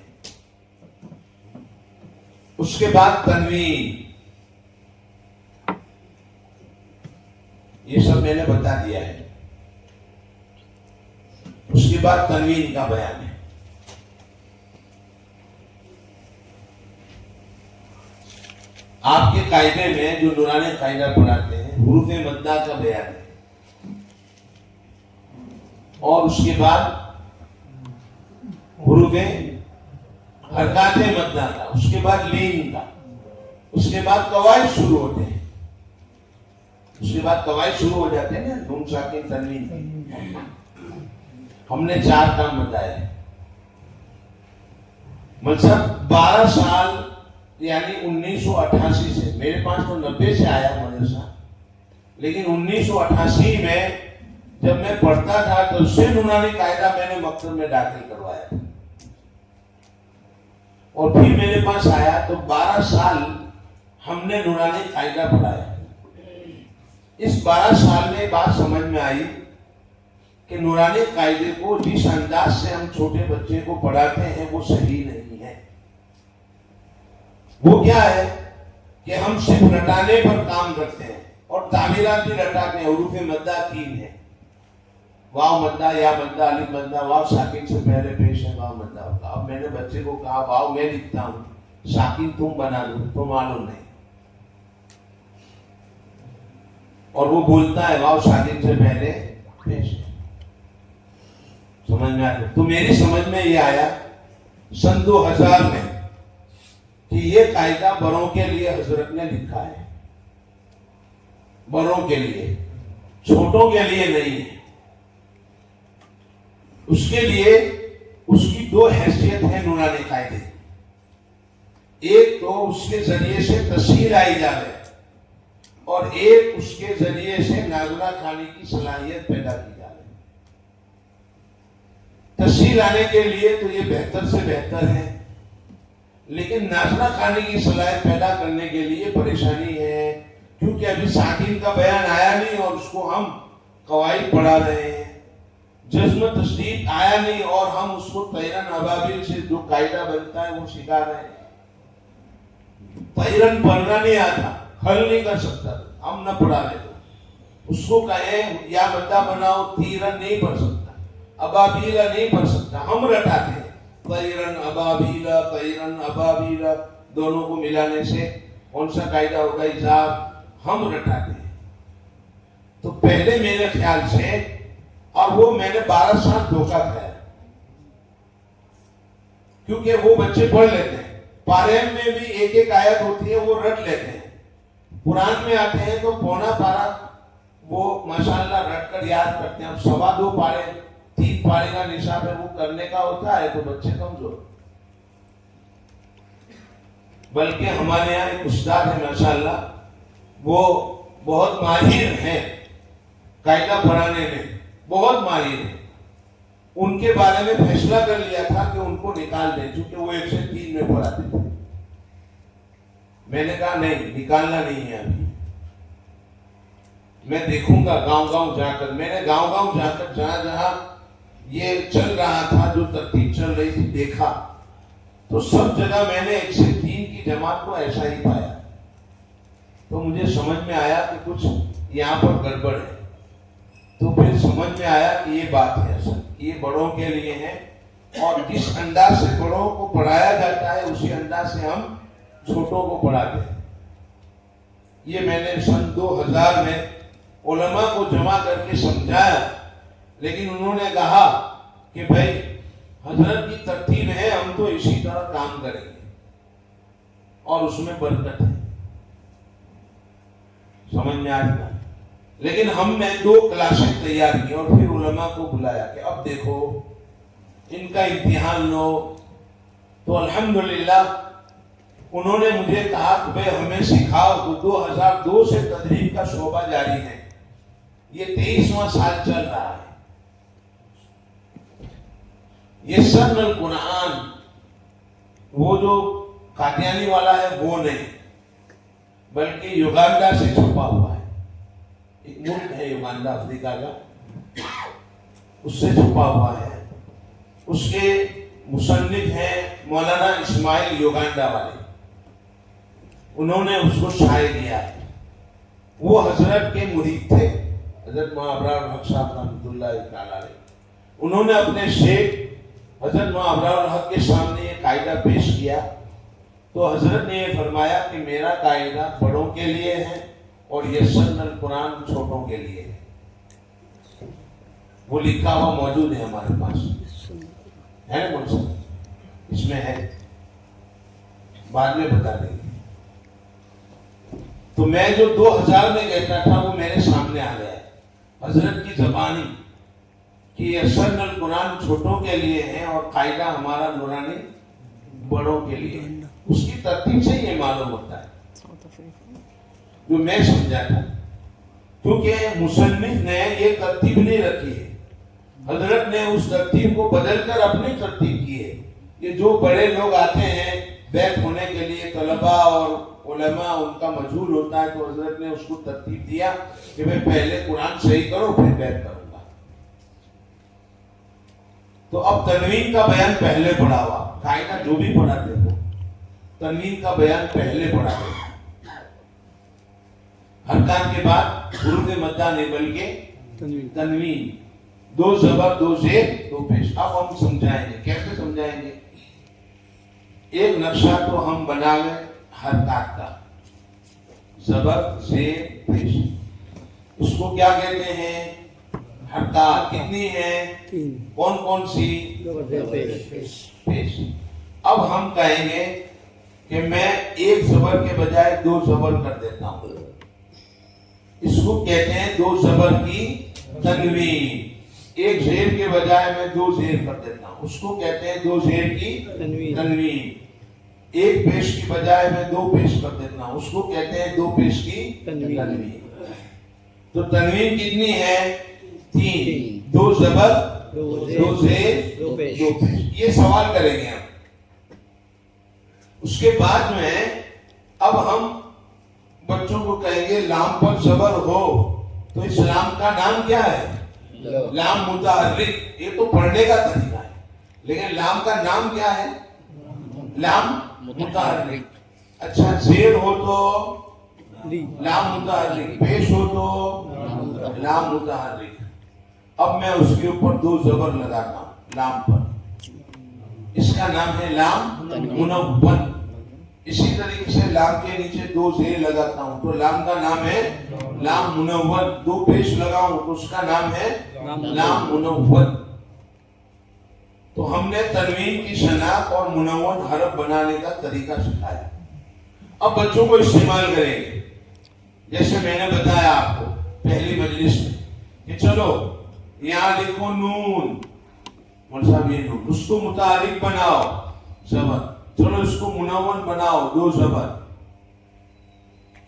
اس کے بعد تنوین. یہ سب میں نے بتا دیا ہے. اس کے بعد تنوین کا بیان ہے. آپ کے قاعدے میں جو نورانی قاعدہ پڑھاتے ہیں حروف مدہ کا بیان ہے. اور اس کے بعد حروف حرکات مدہ کا، اس کے بعد لین کا، اس کے بعد قواعد شروع ہوتے ہیں. اس کے بعد قواعد شروع ہو جاتے ہیں نا، نون ساکن تنوین. ہم نے 4 کام بتائے. مطلب 12 سال یعنی 1988 سے، میرے پاس تو 90 سے آیا مدرسہ، لیکن 1988 میں جب میں پڑھتا تھا تو اس سے نورانی قاعدہ میں نے مکتب میں داخل کروایا تھا. اور پھر میرے پاس آیا تو 12 سال ہم نے نورانی قاعدہ پڑھایا. اس 12 سال میں بات سمجھ میں آئی کہ نورانی قاعدے کو جس انداز سے ہم چھوٹے بچے کو پڑھاتے ہیں وہ صحیح نہیں ہے. وہ کیا ہے کہ ہم صرف رٹانے پر کام کرتے ہیں اور تعمیرات بھی رٹاتے ہیں. حروف مدہ 3 ہیں، واو مدہ، یا مدہ، الف مدہ. واو ساکن سے پہلے پیش ہے واو مدہ ہوگا. اب میں نے بچے کو کہا واو میں لکھتا ہوں، ساکن تم بنا دو، تو معلوم نہیں. اور وہ بولتا ہے واو ساکن سے پہلے پیش ہے. سمجھ میں آیا؟ تو میری سمجھ میں یہ آیا سن 2000 میں کہ یہ قاعدہ بڑوں کے لیے حضرت نے لکھا ہے. بڑوں کے لیے، چھوٹوں کے لیے نہیں ہے. اس کے لیے اس کی 2 حیثیت ہے نورانی قاعدے. ایک تو اس کے ذریعے سے تسہیل آئی جاوے، اور ایک اس کے ذریعے سے نازلہ کھانے کی صلاحیت پیدا کی جائے. تسہیل آنے کے لیے تو یہ بہتر سے بہتر ہے، لیکن نازلہ کھانے کی صلاحیت پیدا کرنے کے لیے پریشانی ہے، کیونکہ ابھی ساکن کا بیان آیا نہیں اور اس کو ہم قواعد پڑھا رہے ہیں. جزم تشدید آیا نہیں اور ہم اس کو طیرن ابابیل سے جو قاعدہ بنتا ہے وہ سکھا رہے ہیں. طیرن پڑھنا نہیں آتا، حل نہیں کر سکتا، ہم نہ پڑھا لے تو اس کو کہیں یا مدہ بناؤ، تیرن نہیں پڑھ سکتا، ابابیلا نہیں پڑھ سکتا. ہم رٹاتے ہیں طیرن ابابیلا، طیرن ابابیلا، دونوں کو ملانے سے کون سا قاعدہ ہوگا؟ اضاف. ہم رٹاتے ہیں. تو پہلے میرے خیال سے، اور وہ میں نے 12 سال دھوکہ کھایا، کیونکہ وہ بچے پڑھ لیتے ہیں. پاریم میں بھی ایک ایک آیت ہوتی ہے وہ رٹ لیتے ہیں. قرآن میں آتے ہیں تو پونا پارا وہ ماشاءاللہ رٹ کر یاد کرتے ہیں. اب 2.25 پارے 3 پارے کا نصاب ہے، وہ کرنے کا ہوتا ہے تو بچے کمزور. بلکہ ہمارے یہاں ایک استاد ہے ماشاءاللہ، وہ بہت ماہر ہیں قاعدہ پڑھانے میں، بہت ماہر ہیں. ان کے بارے میں فیصلہ کر لیا تھا کہ ان کو نکال دیں، چونکہ وہ 1 سے 3 میں پڑھاتے تھے. میں نے کہا نہیں، نکالنا نہیں ہے ابھی، میں دیکھوں گا گاؤں گاؤں جا کر. میں نے گاؤں گاؤں جا کر جہاں جہاں یہ چل رہا تھا، جو ترتیب چل رہی تھی، دیکھا تو سب جگہ میں نے 1 سے 3 کی جماعت کو ایسا ہی پایا. تو مجھے سمجھ میں آیا کہ کچھ یہاں پر گڑبڑ ہے. تو پھر سمجھ میں آیا کہ یہ بات ہے اصل، یہ بڑوں کے لیے ہے، اور جس انداز سے بڑوں کو پڑھایا جاتا ہے اسی انداز سے ہم چھوٹوں کو پڑھاتے ہیں. یہ میں نے سن 2000 میں علماء کو جمع کر کے سمجھایا، لیکن انہوں نے کہا کہ بھائی حضرت کی ترتیب ہے، ہم تو اسی طرح کام کریں گے اور اس میں برکت ہے. سمجھ میں آ رہا. لیکن ہم نے 2 کلاسیں تیار کی اور پھر علماء کو بلایا کہ اب دیکھو ان کا امتحان لو. تو الحمدللہ انہوں نے مجھے کہا کہ بھائی ہمیں سکھاؤ. تو 2002 سے تدریس کا شعبہ جاری ہے، یہ 23واں سال چل رہا ہے. یہ سن القرآن وہ جو قادیانی والا ہے وہ نہیں، بلکہ یوگانڈا سے چھپا ہوا ہے. ایک ملک ہے یوگانڈا افریقہ کا، اس سے چھپا ہوا ہے. اس کے مصنف ہیں مولانا اسماعیل یوگانڈا والے، انہوں نے اس کو شائع کیا. وہ حضرت کے مرید تھے، حضرت مولانا ابرار الحق صاحب رحمۃ اللہ تعالی علیہ. انہوں نے اپنے شیخ حضرت مولانا ابرار الحق کے سامنے یہ قاعدہ پیش کیا. تو حضرت نے یہ فرمایا کہ میرا قاعدہ بڑوں کے لیے ہے اور یہ سن القرآن چھوٹوں کے لیے ہے. وہ لکھا ہوا موجود ہے ہمارے پاس، ہے نا کون سا؟ اس میں ہے، بعد میں بتا دیں گے. تو میں جو 2000 میں کہتا تھا وہ میرے سامنے آ گیا ہے حضرت کی زبانی کہ یہ سن القرآن چھوٹوں کے لیے ہے اور قاعدہ ہمارا نورانی بڑوں کے لیے. اس کی ترتیب سے یہ معلوم ہوتا ہے جو میں سمجھا تھا، کیونکہ مصنف نے یہ ترتیب نہیں رکھی ہے. حضرت نے اس ترتیب کو بدل کر اپنی ترتیب کی ہے. یہ جو بڑے لوگ آتے ہیں بیت ہونے کے لیے، طلباء اور علماء، ان کا مجہول ہوتا ہے، تو حضرت نے اس کو ترتیب دیا کہ میں پہلے قرآن صحیح کرو پھر بیت کروں گا. تو اب تنوین کا بیان پہلے پڑھا ہوا، قاعدہ جو بھی پڑھاتے ہو تنوین کا بیان پہلے پڑھاتے ہو. حرکات کے بعد حروف مدہ نہیں بلکہ تنوین، 2 زبر 2 زیر 2 پیش. اب ہم سمجھائیں گے. کیسے سمجھائیں گے؟ ایک نقشہ تو ہم بنا لیں حرکات کا، زبر زیر پیش. اس کو کیا کہتے ہیں؟ حرکات. کتنی ہیں؟ کون کون سی؟ پیش. اب ہم کہیں گے کہ میں ایک زبر کے بجائے 2 زبر کر دیتا ہوں، اس کو کہتے ہیں 2 زبر کی تنوین. ایک زیر کے بجائے میں 2 زیر کر دیتا ہوں، اس کو کہتے ہیں 2 زیر کی تنوین. ایک پیش کی بجائے میں 2 پیش کر دیتا ہوں، اس کو کہتے ہیں 2 پیش کی تنوین. تو تنوین کتنی ہے؟ 3. 2 زبر 2 زیر 2 پیش. یہ سوال کریں گے ہم. اس کے بعد میں اب ہم بچوں کو کہیں گے لام پر زبر ہو تو اس لام کا نام کیا ہے؟ لام متحرک. یہ تو پڑھنے کا طریقہ ہے، لیکن لام کا نام کیا ہے؟ لام متحرک. اچھا، زیر ہو تو لام متحرک، پیش ہو تو لام متحرک. اب میں اس کے اوپر 2 زبر لگاتا ہوں لام پر، اس کا نام ہے لام منون. اسی طریقے سے لام کے نیچے 2 زیر لگاتا ہوں تو لام کا نام ہے لام منون. 2 پیش لگاؤں تو اس کا نام ہے لام منون. تو ہم نے تنوین کی شناخت اور منون حرف بنانے کا طریقہ سکھایا. اب بچوں کو استعمال کریں گے. جیسے میں نے بتایا آپ کو پہلی مجلس میں کہ چلو یہاں لکھو نون، صاحب یہ نون، اس کو متحرک بناؤ زبر. چلو اس کو منون بناؤ 2 زبر.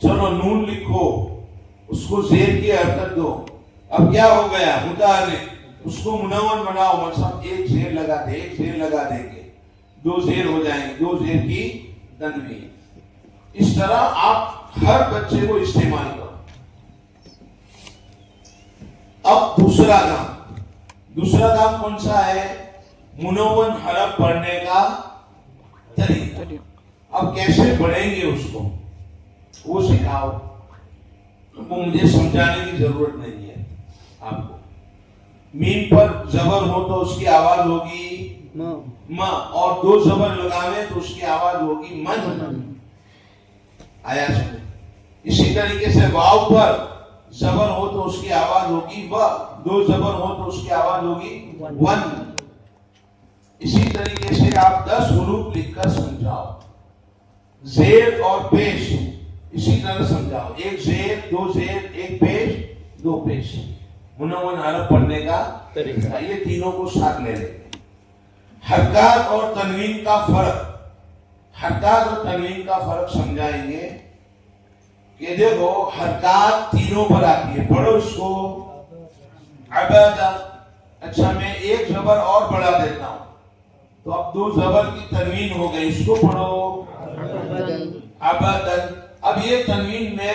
چلو نون لکھو، اس کو زیر کی حرکت دو. اب کیا ہو گیا؟ متحرک. اس کو منون بناؤ، مطلب 1 زیر لگا دے، 1 زیر لگا دیں گے، 2 زیر ہو جائیں گے، 2 زیر کی تنوین. اس طرح آپ ہر بچے کو استعمال کرو. اب دوسرا کام کون سا ہے؟ منون حرف پڑھنے کا طریقہ. اب کیسے پڑھیں گے اس کو وہ سکھاؤ. وہ مجھے سمجھانے کی ضرورت نہیں ہے آپ کو. میم پر زبر ہو تو اس کی آواز ہوگی ما, اور دو زبر لگاوے تو اس کی آواز ہوگی من. آیا سمجھ. اسی طریقے سے واو پر زبر ہو تو اس کی آواز ہوگی و, دو زبر ہو تو اس کی آواز ہوگی ون. اسی طریقے سے آپ 10 حروف لکھ کر سمجھاؤ. زیر اور پیش اسی طرح سمجھاؤ. ایک زیر, دو زیر, ایک پیش, دو پیش. منون عرب پڑھنے کا طریقہ. یہ تینوں کو ساتھ لے لیں گے. حرکات اور تنوین کا فرق. حرکات اور تنوین کا فرق سمجھائیں گے کہ دیکھو حرکات تینوں پر آتی ہے. پڑھو اس کو. عبادہ. اچھا میں ایک زبر اور بڑھا دیتا ہوں تو اب 2 زبر کی تنوین ہو گئی. اس کو پڑھو عبادن. اب یہ تنوین میں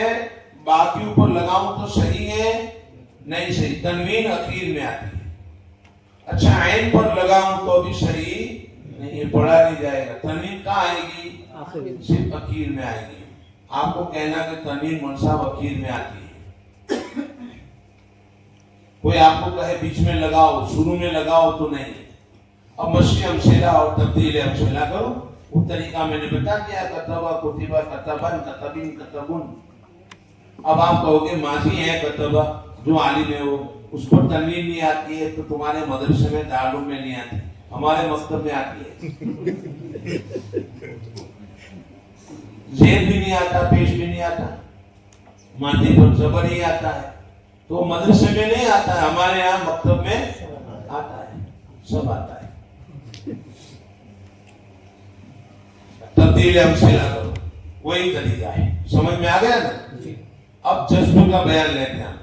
باقی اوپر لگاؤں تو صحیح ہے نہیں صحیح. تنوین اخیر میں آتی ہے. اچھا عین پر لگاؤں تو بھی صحیح نہیں, پڑھا نہیں جائے گا. تنوین کہاں آئے گی؟ صرف اخیر میں آئے گی. آپ کو کہنا کہ تنوین منصب اخیر میں آتی ہے. کوئی آپ کو کہے بیچ میں لگاؤ, شروع میں لگاؤ تو نہیں. اب مشق امثلہ اور تبدیل امثلہ کرو. وہ طریقہ میں نے بتا دیا. کتبہ, کتبہ, کتبن, کتبین, کتبن. اب آپ کہو گے ماضی ہے کتبہ, جو عالم ہے وہ اس پر تنوین نہیں آتی ہے تو تمہارے مدرسے میں دارالعلوم میں نہیں آتی, ہمارے مکتب میں آتی ہے. زیر بھی نہیں آتا, پیش بھی نہیں آتا, ماضی پر زبر ہی آتا ہے تو مدرسے میں نہیں آتا ہے, ہمارے یہاں مکتب میں آتا ہے. سب آتا ہے. تبدیل امثلہ کرو, وہی طریقہ ہے. سمجھ میں آ گیا نا؟ اب جذب کا بیان لیتے ہیں.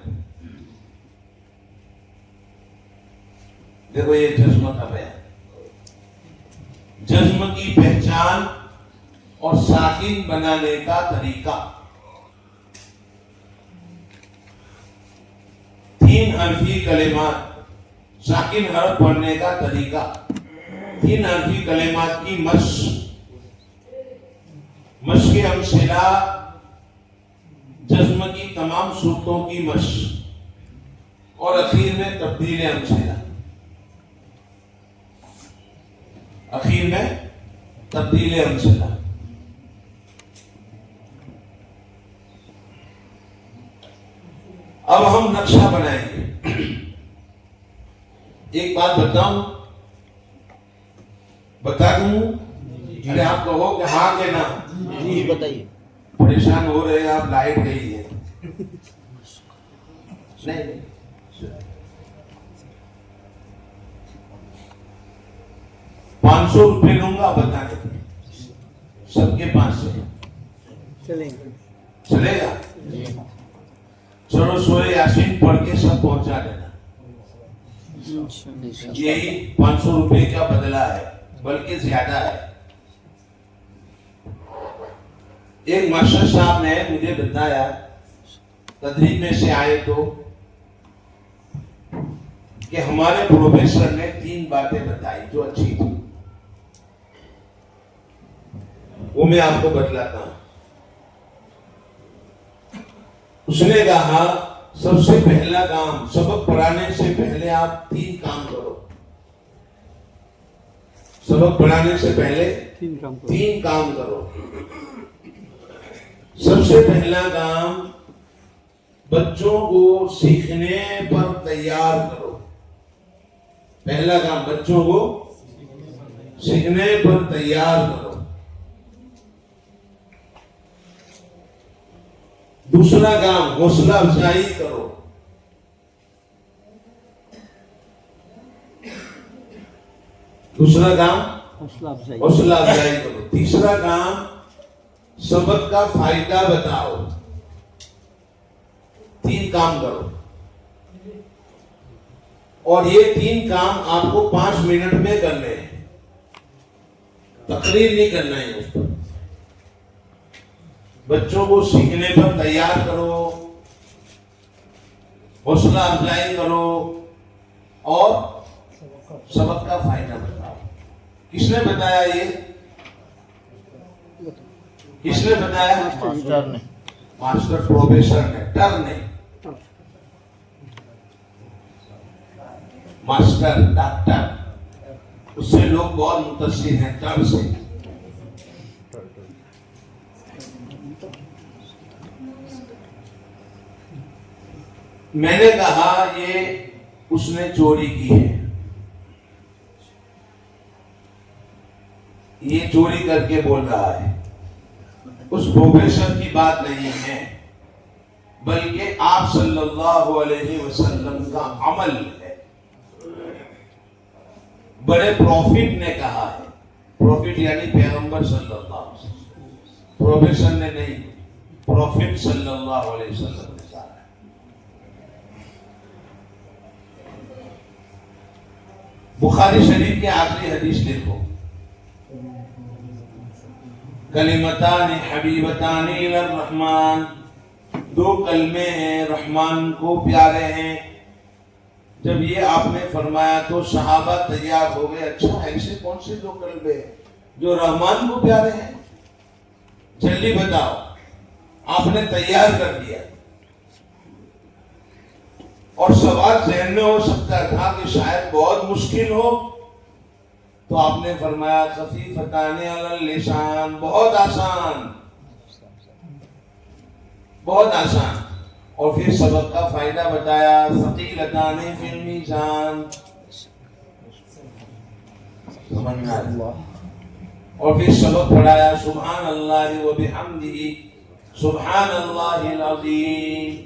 دیکھو یہ جذب کا بیان. جذب کی پہچان اور ساکن بنانے کا طریقہ. 3 حرفی کلمات, ساکن حرف پڑھنے کا طریقہ. 3 حرفی کلمات کی مشق. مشق امثلہ, جزم کی تمام صورتوں کی مشق, اور اخیر میں تبدیل امثلہ. اخیر میں تبدیل امثلہ. اب ہم نقشہ بنائیں گے. ایک بات بتاؤں, بتا دوں؟ ارے آپ کہو کہ ہاں کہ نہ. جی بتائیے. پریشان ہو رہے ہیں آپ, لائٹ گئی ہے. نہیں 500 روپے لوں گا بتانے کے, سب کے پاس سے چلے گا. چلو سورہ یاسین پڑھ کے سب پہنچا دینا. یہی 500 روپے کا بدلہ ہے, بلکہ زیادہ ہے. ایک ماسٹر صاحب نے مجھے بتایا, تدریس میں سے آئے تو, کہ ہمارے پروفیسر نے 3 باتیں بتائی جو اچھی تھی. وہ میں آپ کو بتلاتا ہوں. اس نے کہا سب سے پہلا کام, سبق پڑھانے سے پہلے آپ 3 کام کرو. سبق پڑھانے سے پہلے 3 کام کرو. سب سے پہلا کام, بچوں کو سیکھنے پر تیار کرو. پہلا کام بچوں کو سیکھنے پر تیار کرو. دوسرا کام حوصلہ افزائی کرو. دوسرا کام حوصلہ افزائی کرو. تیسرا کام سبق کا فائدہ بتاؤ. 3 کام کرو, اور یہ 3 کام آپ کو 5 منٹ میں کرنے ہیں. تقریر نہیں کرنا ہے اس پر. بچوں کو سیکھنے پر تیار کرو, حوصلہ افزائی کرو, اور سبق کا فائدہ بتاؤ. کس نے بتایا یہ؟ کس نے بتایا؟ ماسٹر نے. ماسٹر پروفیسر نے، ٹر نہیں. ماسٹر ڈاکٹر، اس سے لوگ بہت متاثر ہیں ٹر سے. میں نے کہا یہ اس نے چوری کی ہے، یہ چوری کر کے بول رہا ہے. اس پروفیسر کی بات نہیں ہے، بلکہ آپ صلی اللہ علیہ وسلم کا عمل ہے. بڑے پروفٹ نے کہا ہے، پروفٹ یعنی پیغمبر صلی اللہ علیہ وسلم، پروفیسر نے نہیں، پروفٹ صلی اللہ علیہ وسلم نے کہا ہے. بخاری شریف کے آخری حدیث دیکھو، کلمتان حبیبتان الی الرحمن، دو کلمے ہیں رحمان کو پیارے ہیں. جب یہ آپ نے فرمایا تو صحابہ تیار ہو گئے، اچھا ایسے کون سے دو کلمے ہیں جو رحمان کو پیارے ہیں؟ جلدی بتاؤ. آپ نے تیار کر دیا، اور سوال ذہن میں ہو سکتا تھا کہ شاید بہت مشکل ہو، تو آپ نے فرمایا خفیفتان علی اللسان، بہت آسان، بہت آسان. اور پھر سبق کا فائدہ بتایا، ثقیلتان فی المیزان، سمجھنا ہے. اور پھر سبق پڑھایا سبحان اللہ و بحمدہ سبحان اللہ العظیم.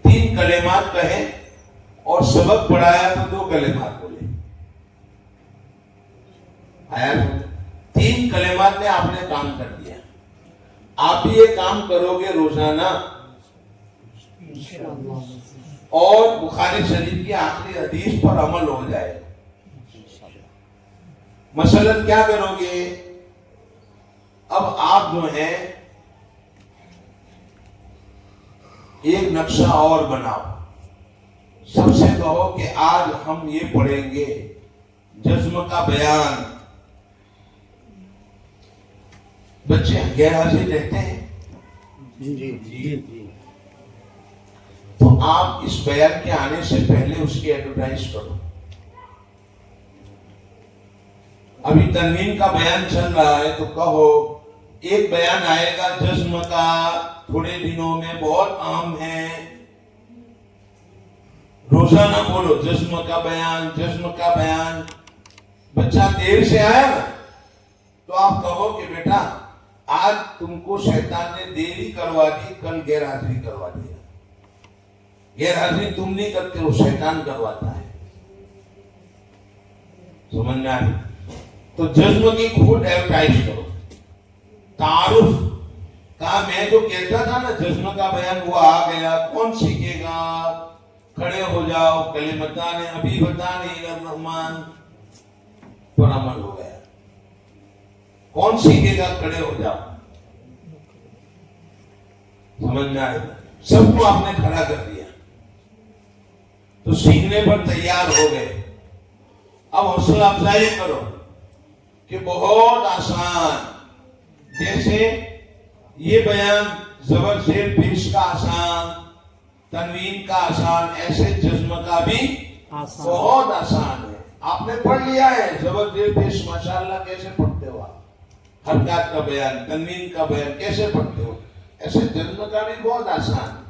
3 کلمات کہے اور سبق پڑھایا تو 2 کلمات بولے. آیا 3 کلمات میں آپ نے کام کر دیا. آپ بھی یہ کام کرو گے روزانہ، اور بخاری شریف کی آخری حدیث پر عمل ہو جائے. مثلاً کیا کرو گے؟ اب آپ جو ہیں ایک نقشہ اور بناؤ. سب سے کہو کہ آج ہم یہ پڑھیں گے جزم کا بیان. بچے غیر حاضر رہتے ہیں جی. تو آپ اس بیان کے آنے سے پہلے اس کی ایڈورٹائز کرو. ابھی تنوین کا بیان چل رہا ہے تو کہو ایک بیان آئے گا جزم کا تھوڑے دنوں میں، بہت عام ہے. روزانہ بولو جزم کا بیان، جزم کا بیان. بچہ دیر سے آیا نا تو آپ کہو کہ بیٹا آج تم کو شیطان نے دیری کروا دی، کل غیر حاضری کروا دیا. غیر حاضری تم نہیں کرتے، وہ شیطان کرواتا ہے. سمجھنا ہے؟ تو جزم کی خود ایڈورٹائز کرو. تعارف کا میں جو کہتا تھا نا جزم کا بیان وہ آ گیا. کون سیکھے گا؟ کھڑے ہو جاؤ. کلمتان حبیبتان الی الرحمن پر عمل ہو گیا. کون سیکھے گا؟ کھڑے ہو جاؤ. سمجھنا ہے؟ سب کو آپ نے کھڑا کر دیا تو سیکھنے پر تیار ہو گئے. اب حوصلہ افزائی کرو کہ بہت آسان، جیسے یہ بیان زبر زیر پیش کا آسان، تنوین کا آسان، ایسے جزم کا بھی بہت آسان ہے. آپ نے پڑھ لیا ہے زبر زیر پیش ماشاءاللہ کیسے پڑھتے ہو آپ. حرکات کا بیان، تنوین کا بیان کیسے پڑھتے ہو، ایسے جزم کا بھی بہت آسان.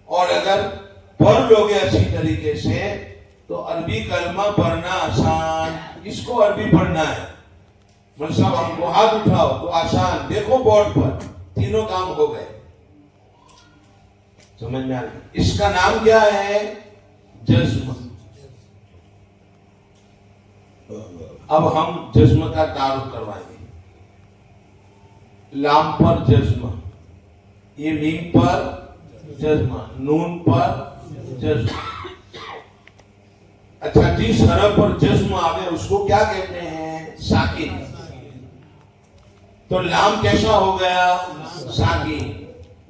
اور اگر پڑھ لو گے اچھی طریقے سے تو عربی کلمہ پڑھنا آسان. کس کو عربی پڑھنا ہے؟ صاحب ہم کو ہاتھ اٹھاؤ تو آسان. دیکھو بورڈ پر تینوں کام ہو گئے. سمجھ میں آ رہی؟ اس کا نام کیا ہے؟ جزم. اب ہم جزم کا تعارف کروائیں گے. لام پر جزم، یہ میم پر جزم، نون پر جزم. اچھا جس حرف پر جزم آوے اس کو کیا کہتے ہیں؟ ساکن. تو لام کیسا ہو گیا؟ ساکن.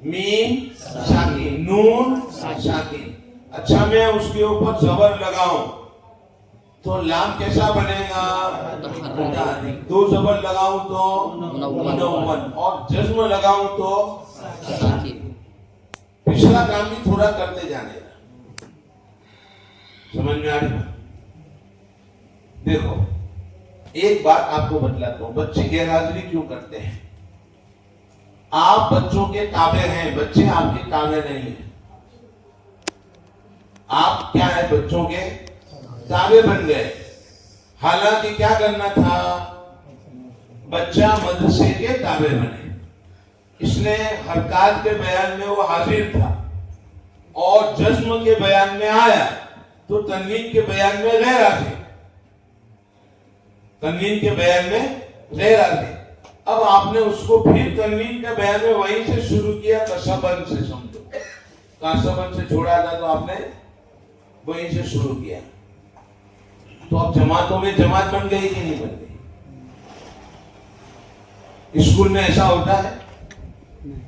میم ساکن، نون ساکن. اچھا میں اس کے اوپر زبر لگاؤں تو لام کیسا بنے گا؟ متحرک. دو زبر لگاؤں تو منون, اور جزم لگاؤں تو ساکن. پچھلا کام بھی تھوڑا کرتے جانے گا. سمجھ میں آ رہی؟ دیکھو ایک بات آپ کو بتلاتا ہوں, بچے غیر حاضری کیوں کرتے ہیں؟ آپ بچوں کے تابع ہیں, بچے آپ کے تابع نہیں ہیں. آپ کیا ہے؟ بچوں کے تابع بن گئے. حالانکہ کیا کرنا تھا؟ بچہ مدرسے کے تابع بنے. اس نے حرکات کے بیان میں وہ حاضر تھا, اور جزم کے بیان میں آیا تو تنوین کے بیان میں غیر حاضر. تنوین کے بیان میں غیر حاضر. اب آپ نے اس کو پھر تنوین کے بیان میں وہیں سے شروع کیا, کسبن سے. سمجھو کسبن سے چھوڑا تھا تو آپ نے وہیں سے شروع کیا. تو اب جماعتوں میں جماعت بن گئی کہ نہیں بن گئی؟ اسکول میں ایسا ہوتا ہے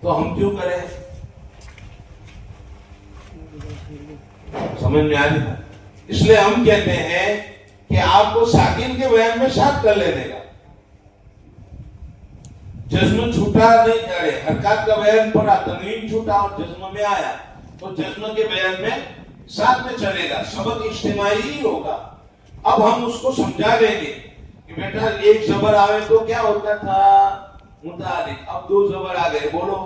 تو ہم کیوں کریں؟ سمجھ میں آ رہی ہے؟ اس لیے ہم کہتے ہیں کہ آپ کو ساکن کے بیان میں شاد کر لینے کا. جزم چھوٹا نہیں کرے, حرکات کا بیان پڑا, تنوین چھوٹا اور جزم میں آیا تو جزم کے بیان میں ساتھ میں چلے گا. سبق اجتماعی ہی ہوگا. اب ہم اس کو سمجھا دیں گے کہ بیٹا ایک زبر آوے تو کیا ہوتا تھا؟ متحرک. اب دو زبر آ گئے, بولو,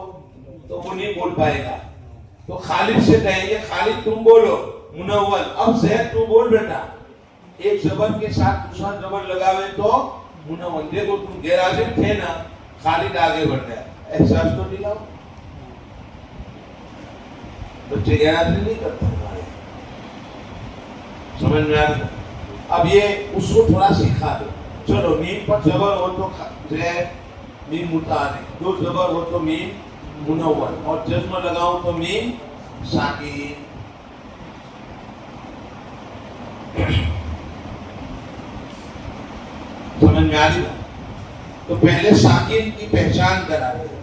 تو وہ نہیں بول پائے گا. تو خالد سے کہیں گے خالد تم بولو منون. اب زید تو بول بیٹا. ایک زبر کے ساتھ دوسرا زبر لگاوے تو منون. دیکھو تم غیر حاضر تھے نا, خالد آگے بڑھ گیا. احساس تو دلاؤ. بچے غیر حاضری نہیں کرتے ہمارے. سمجھ میں آ رہی؟ اب یہ اس کو تھوڑا سکھا دو. چلو میم پر زبر ہو تو زید, میم متحرک. دو زبر ہو تو میم منون, اور جزم لگاؤں تو میم ساکن. سمجھ میں آ رہی؟ تو پہلے ساکن کی پہچان کرا دیں.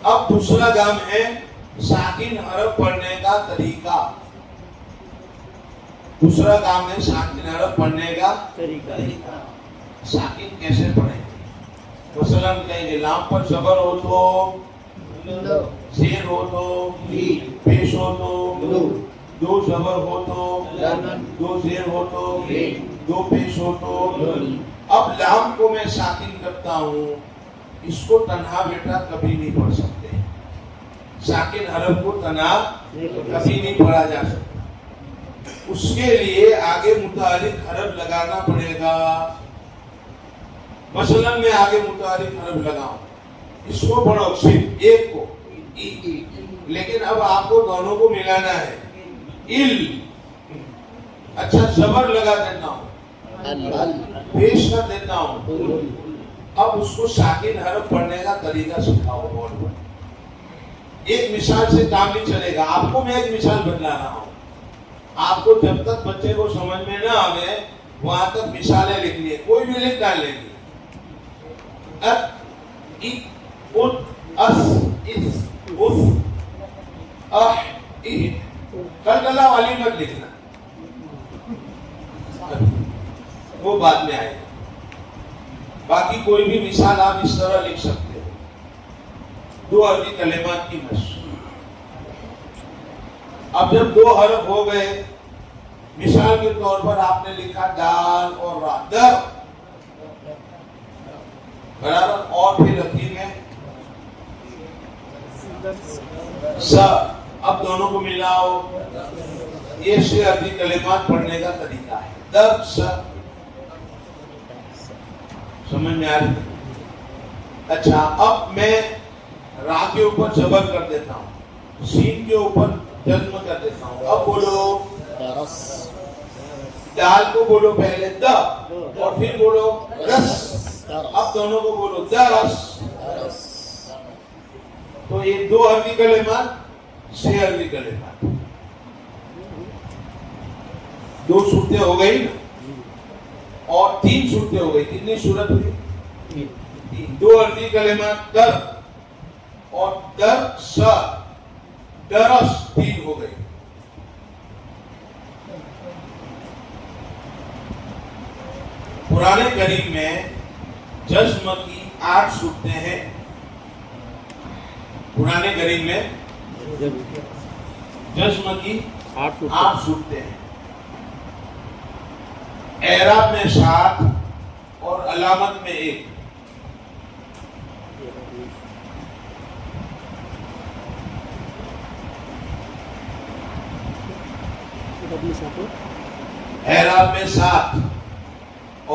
اب دوسرا کام ہے ساکن حرف پڑھنے کا طریقہ. دوسرا کام ہے ساکن حرف پڑھنے کا طریقہ. ساکن کیسے پڑھیں گے؟ مثلا کہیں گے لام پر زبر ہو تو زیر ہو تو پیش ہو تو, دو زبر ہو تو, دو زیر ہو تو, دو پیش ہو تو. اب لام کو میں ساکن کرتا ہوں, اس کو تنہا بیٹا کبھی نہیں پڑھ سکتے. ساکن حرف کو تنہا کبھی نہیں پڑھا جا سکتا. اس کے لیے آگے متحرک حرف لگانا پڑے گا. مثلا میں آگے متحرک حرف لگاؤں, اس کو پڑھو صرف ایک کو, لیکن اب آپ کو دونوں کو ملانا ہے. اچھا زبر لگا دیتا ہوں, پیش کر دیتا ہوں. اب اس کو ساکن حرف پڑھنے کا طریقہ سکھاؤ. بہت بڑا. ایک مثال سے کام نہیں چلے گا. آپ کو میں ایک مثال بتلا رہا ہوں. آپ کو جب تک بچے کو سمجھ میں نہ آئے وہاں تک مثالیں لکھنی ہے, کوئی بھی لکھ ڈال لیں گے. کلکلا والی مت لکھنا, وہ بعد میں آئے گا. باقی کوئی بھی مثال آپ اس طرح لکھ سکتے ہو. دو عربی کلمات کی مشق. اب جب دو حرف ہو گئے, مثال کے طور پر آپ نے لکھا دال اور را, در برابر, اور پھر رکھی میں س. اب دونوں کو ملاؤ. یہ سے عربی کلمات پڑھنے کا طریقہ ہے. در س. سمجھ میں آ رہی ہے؟ اچھا اب میں را کے اوپر زبر کر دیتا ہوں, سین کے اوپر جزم کر دیتا ہوں. اب بولو دال کو بولو پہلے د, اور پھر بولو رس. اب دونوں کو بولو درس. تو یہ دو عربی کلمات, چھ عربی کلمات, دو صورتیں ہو گئی نا, اور تین صورتیں ہو گئی. کتنی صورت ہوئی؟ دو عربی کلمات در اور در س, درس, تین ہو گئی. قرآن کریم میں جزم کی 8 صورتیں ہیں. قرآن کریم میں جزم کی 8 صورتیں ہیں. اعراب میں 7 اور علامت میں 1. اعراب میں 7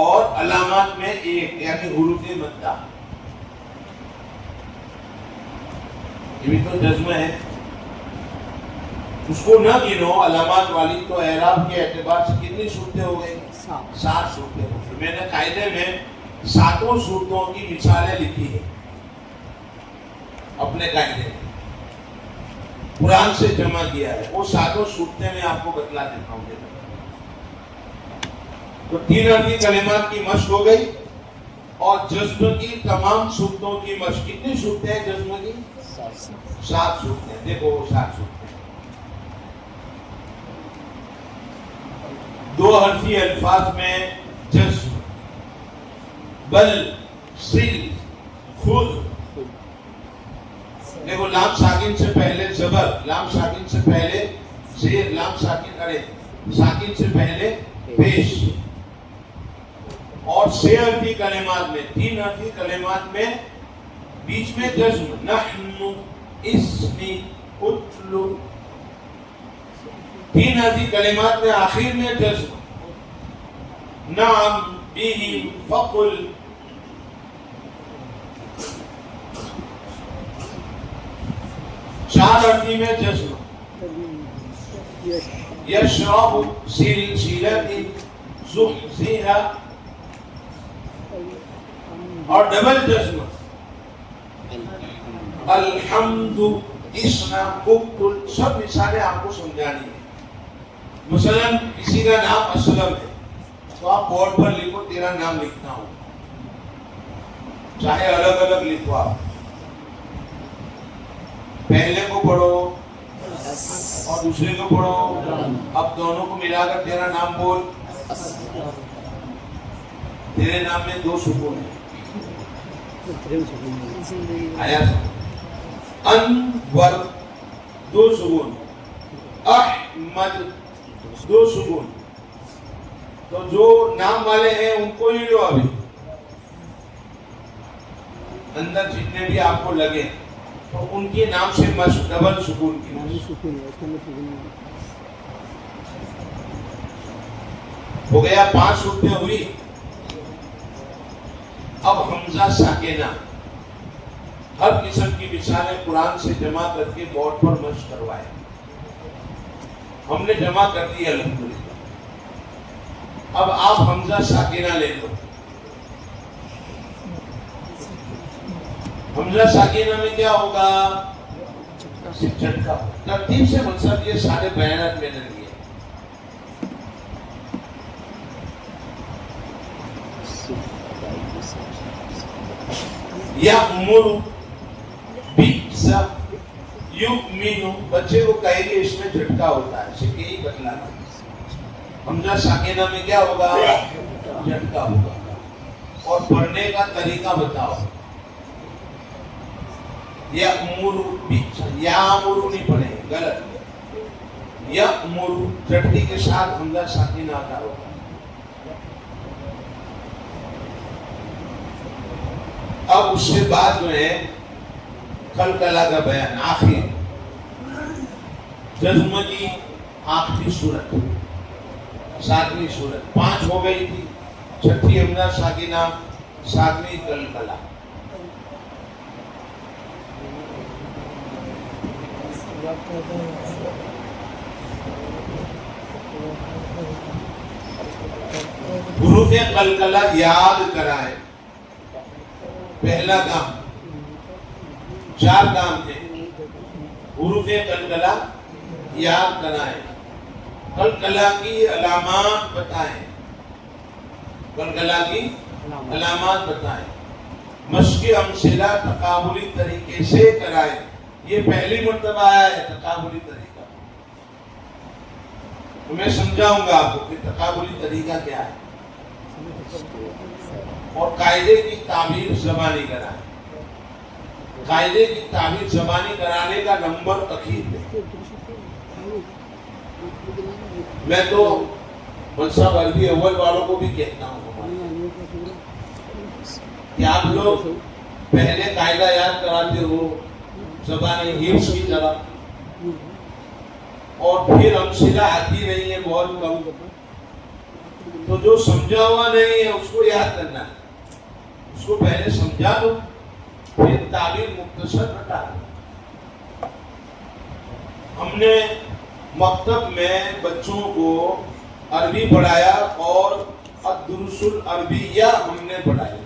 اور علامات میں 1 یعنی حروف مدہ. یہ بھی تو جزم ہے. اس کو نہ گنو علامات والی تو اعراب کے اعتبار سے کتنی صورتیں ہو گئی؟ 7 صورتیں ہو گئی. میں نے قاعدے میں 7 صورتوں کی مثالیں لکھی ہیں اپنے قاعدے میں. قرآن سے جمع کیا ہے. وہ 7 صورتیں میں آپ کو بتلا دیتا ہوں. تو 3 عربی کلمات کی مشق ہو گئی اور جزم کی تمام صورتوں کی مشق. کتنی صورتیں ہیں جزم کی؟ 7 صورتیں. دیکھو وہ 7 صورتیں. 2 حرفی الفاظ میں جزم. بل، سل، خود. دیکھو لام ساکن سے پہلے زبر، لام ساکن سے پہلے زیر، لام ساکن ساکن سے پہلے پیش. اور 6 عربی کلمات میں 3 عربی کلمات میں بیچ میں جزم. نحن، اسمی، اتلو. 3 عربی کلمات میں آخر میں جزم. نعم، بہم، فقل. 4 عربی میں جزم. یشرب، سلسلۃ، زحزح. اور ڈبل جزم. الحمد، اسنا، اکتل. سب مثالیں آپ کو سمجھانی ہے. مثلا کسی کا نام اسلم ہے تو آپ بورڈ پر لکھو تیرا نام لکھتا ہوں، چاہے الگ الگ لکھو. آپ پہلے کو پڑھو اور دوسرے کو پڑھو. اب دونوں کو ملا کر تیرا نام بول. تیرے نام میں 2 سکون ہیں. آیا انور 2 سکون. احمد 2 سکون. تو جو نام والے ہیں ان کو ہی لو. ابھی اندر جتنے بھی آپ کو لگے تو ان کے نام سے مشق. ڈبل سکون کی ہو گیا. 5 صورتیں ہوئی. اب حمزہ ساکنہ. ہر قسم کی مثالیں قرآن سے جمع کر کے بورڈ پر مشق کروائے. ہم نے جمع کر دی الحمدللہ. اب آپ حمزہ ساکنہ لے لو. حمزہ ساکنہ میں کیا ہوگا؟ جھٹکا. ترتیب سے مقصد یہ سارے بیانات میں نے دیے. یأمر، بئس، یؤمن. بچے کو کہے گے اس میں جھٹکا ہوتا ہے. اسے یہی بتلانا. حمزہ ساکنہ میں کیا ہوگا؟ جھٹکا ہوگا. اور پڑھنے کا طریقہ بتاؤ. یأمر، بئس. یامر نہیں پڑھیں، غلط. یأمر جھٹکی کے ساتھ حمزہ ساکنہ آتا ہوگا. اب اس سے بعد جو ہے قلقلہ کا بیان. آخر جزم کی آخری صورت 7ویں صورت. 5 ہو گئی تھی. 6ٹھی حمزہ ساکنہ، 7ویں قلقلہ. حروف قلقلہ یاد کرائے. پہلا کام 4 کام تھے. حروف قلقلہ یاد کرائیں. قلقلہ کی علامات بتائیں. قلقلہ کی علامات بتائیں. مشق امثلہ تقابلی طریقے سے کرائیں. یہ پہلی مرتبہ آیا ہے تقابلی طریقہ. تو میں سمجھاؤں گا آپ کو کہ تقابلی طریقہ کیا ہے. اور قاعدے کی تعبیر زبانی کرائیں. قاعدے کی تعبیر زبانی کرانے کا نمبر اخیر میں. میں تو منصب عربی اول والوں کو بھی کہتا ہوں کہ آپ لوگ پہلے قاعدہ یاد کراتے ہو زبانی حفظ کی طرح, اور پھر امثلہ آتی نہیں ہے بہت کم, تو جو سمجھا ہوا نہیں ہے اس کو یاد کرنا ہے. اس کو پہلے سمجھا دو, پھر تعبیر مختصر بتا دو. ہم نے مکتب میں بچوں کو عربی پڑھایا اور الدروس العربیہ ہم نے پڑھایا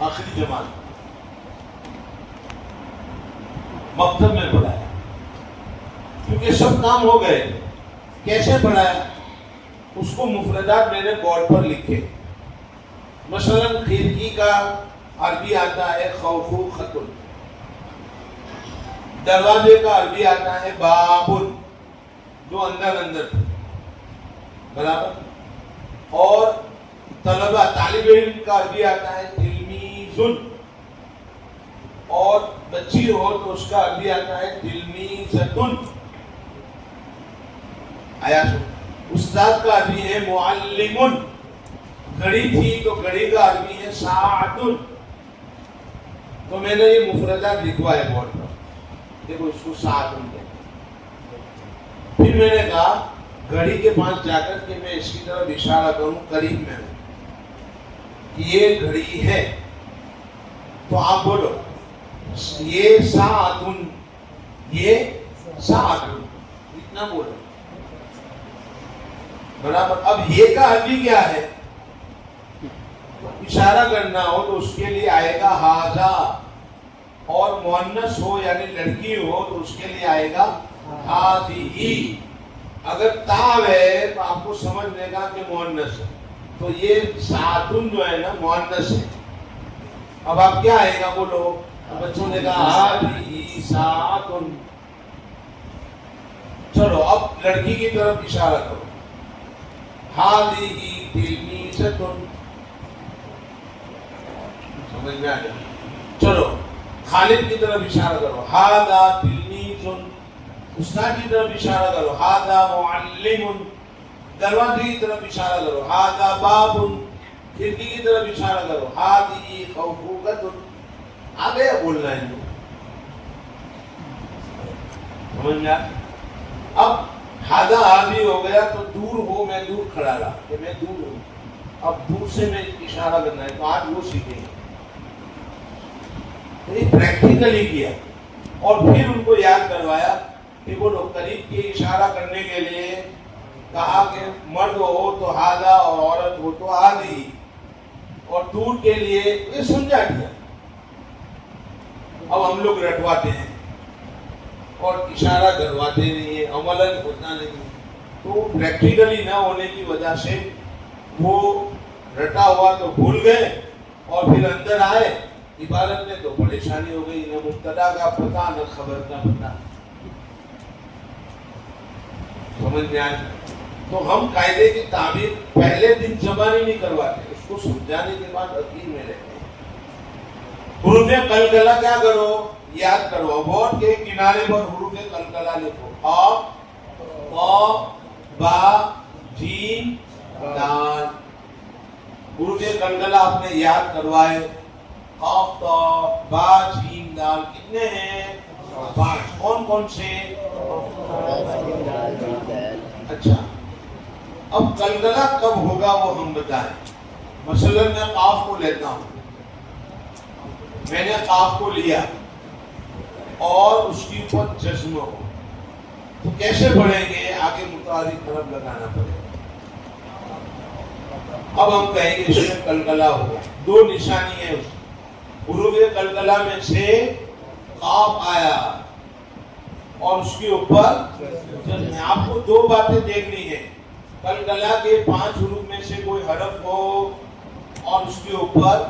آخری جماعت مکتب میں پڑھایا, کیونکہ سب کام ہو گئے. کیسے پڑھایا؟ اس کو مفردات میں نے بورڈ پر لکھے. مثلا کھڑکی کا عربی آتا ہے خوف خطن, دروازے کا عربی آتا ہے بابن, جو اندر اندر برابر, اور طلبہ طالب علم کا عربی آتا ہے تلمیذن, اور بچی ہو تو اس کا عربی آتا ہے تلمیذتن. آیا سو. استاد کا عربی ہے معلمن. گھڑی تھی تو گھڑی کا عربی ہے ساعتن. تو میں نے یہ مفردات لکھوائے بورڈ پر, دیکھو اس کو ساعتن کہتے ہیں. پھر میں نے کہا گھڑی کے پاس جا کر کے میں اس کی طرف اشارہ کروں قریب میں ہوں, یہ گھڑی ہے, تو آپ بولو یہ ساعتن, یہ ساعتن, اتنا بولو برابر. اب یہ کا عربی کیا ہے؟ اشارہ کرنا ہو تو اس کے لیے آئے گا ہاذا, اور مؤنث ہو یعنی لڑکی ہو تو اس کے لیے آئے گا ہاذیہی. اگر تاو ہے تو آپ کو سمجھ لے گا کہ مؤنث ہے, تو یہ ساعتن جو ہے نا مؤنث ہے. اب آپ کیا آئے گا بولو. بچوں نے کہا ہاذیہی ساعتن. چلو اب لڑکی کی طرف اشارہ کرو, ہاذیہی تلمیذتن. سمجھ میں آ گیا؟ چلو خالد کی طرف اشارہ کرو, ھذا تلمیذ. استاد کی طرف اشارہ کرو, ھذا معلم. دروازے کی طرف اشارہ کرو, ھذا باب. کھڑکی کی طرف اشارہ کرو, ھذہ خوفوقۃ. آگے بولنا ہے سمجھ میں. اب ھذا حاضی ہو گیا تو دور ہو, میں دور کھڑا رہا کہ میں دور ہوں. اب دور سے میں اشارہ کرنا ہے, تو آج وہ سیکھیں گے. پریکٹیکلی کیا اور پھر ان کو یاد کروایا کہ وہ لوگ قریب کے اشارہ کرنے کے لیے کہا کہ مرد ہو تو ھذا اور عورت ہو تو ھذہ, اور دور کے لیے یہ سمجھا دیا. اب ہم لوگ رٹواتے ہیں اور اشارہ کرواتے نہیں ہیں, عملاً ہوتا نہیں. تو پریکٹیکلی نہ ہونے کی وجہ سے وہ رٹا ہوا تو بھول گئے, اور پھر اندر آئے عبارت میں تو پریشانی ہو گئی. نہ مبتدا کا پتہ نہ خبر کا پتہ. سمجھ میں آئے؟ تو ہم قاعدے کی تعبیر پہلے دن زبانی نہیں کرواتے, اس کو سمجھانے کے بعد عقیل میں رہتے ہیں. حروف قلقلہ کیا کرو, یاد کرو. بورڈ کے کنارے پر حروف قلقلہ لکھو, ا ط با جیم دال. حروف قلقلہ آپ نے یاد کروائے, قاف تا با جیم دال. کتنے ہیں؟ 5. کون کون سے؟ اچھا, اب قلقلہ کب ہوگا وہ ہم بتائیں. مثلا میں قاف کو لیتا ہوں, میں نے قاف کو لیا اور اس کی اوپر جزم ہو, تو کیسے پڑھیں گے؟ آگے متحرک حرف لگانا پڑے گا. اب ہم کہیں گے اس میں قلقلہ ہوگا. 2 نشانی ہے اس حروف قلقلہ میں سے. قاف آیا اور اس کے اوپر جزم. آپ کو 2 باتیں دیکھنی ہے. قلقلہ کے 5 حروف میں سے کوئی حرف ہو اور اس کے اوپر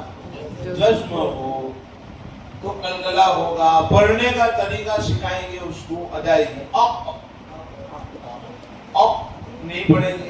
جزم ہو تو قلقلہ ہوگا. پڑھنے کا طریقہ سکھائیں گے اس کو, ادائیگی. اب نہیں پڑھیں گے,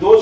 2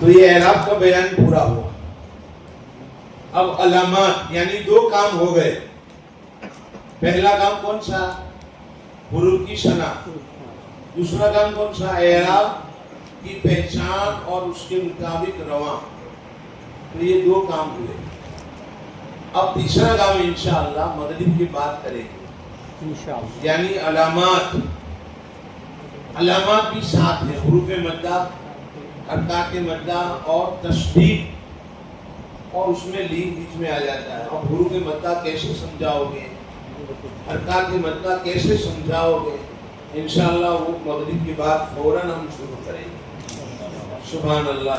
تو یہ اعراب کا بیان پورا ہوا. اب علامات یعنی دو کام ہو گئے. پہلا کام کون سا؟ حروف کی شناخت. دوسرا کام کون سا؟ اعراب کی پہچان اور اس کے مطابق رواں. تو یہ دو کام ہوئے. اب تیسرا کام انشاءاللہ مغرب کی بات کریں گے انشاءاللہ. یعنی علامات. علامات بھی 7 ہیں. حروف مدہ، حرکات مدہ اور تشدید، اور اس میں لین بیچ میں آ جاتا ہے. اب حروف مدہ کیسے سمجھاؤ گے، حرکات مدہ کیسے سمجھاؤ گے، انشاءاللہ وہ مغرب کے بعد فوراً ہم شروع کریں گے. سبحان اللہ.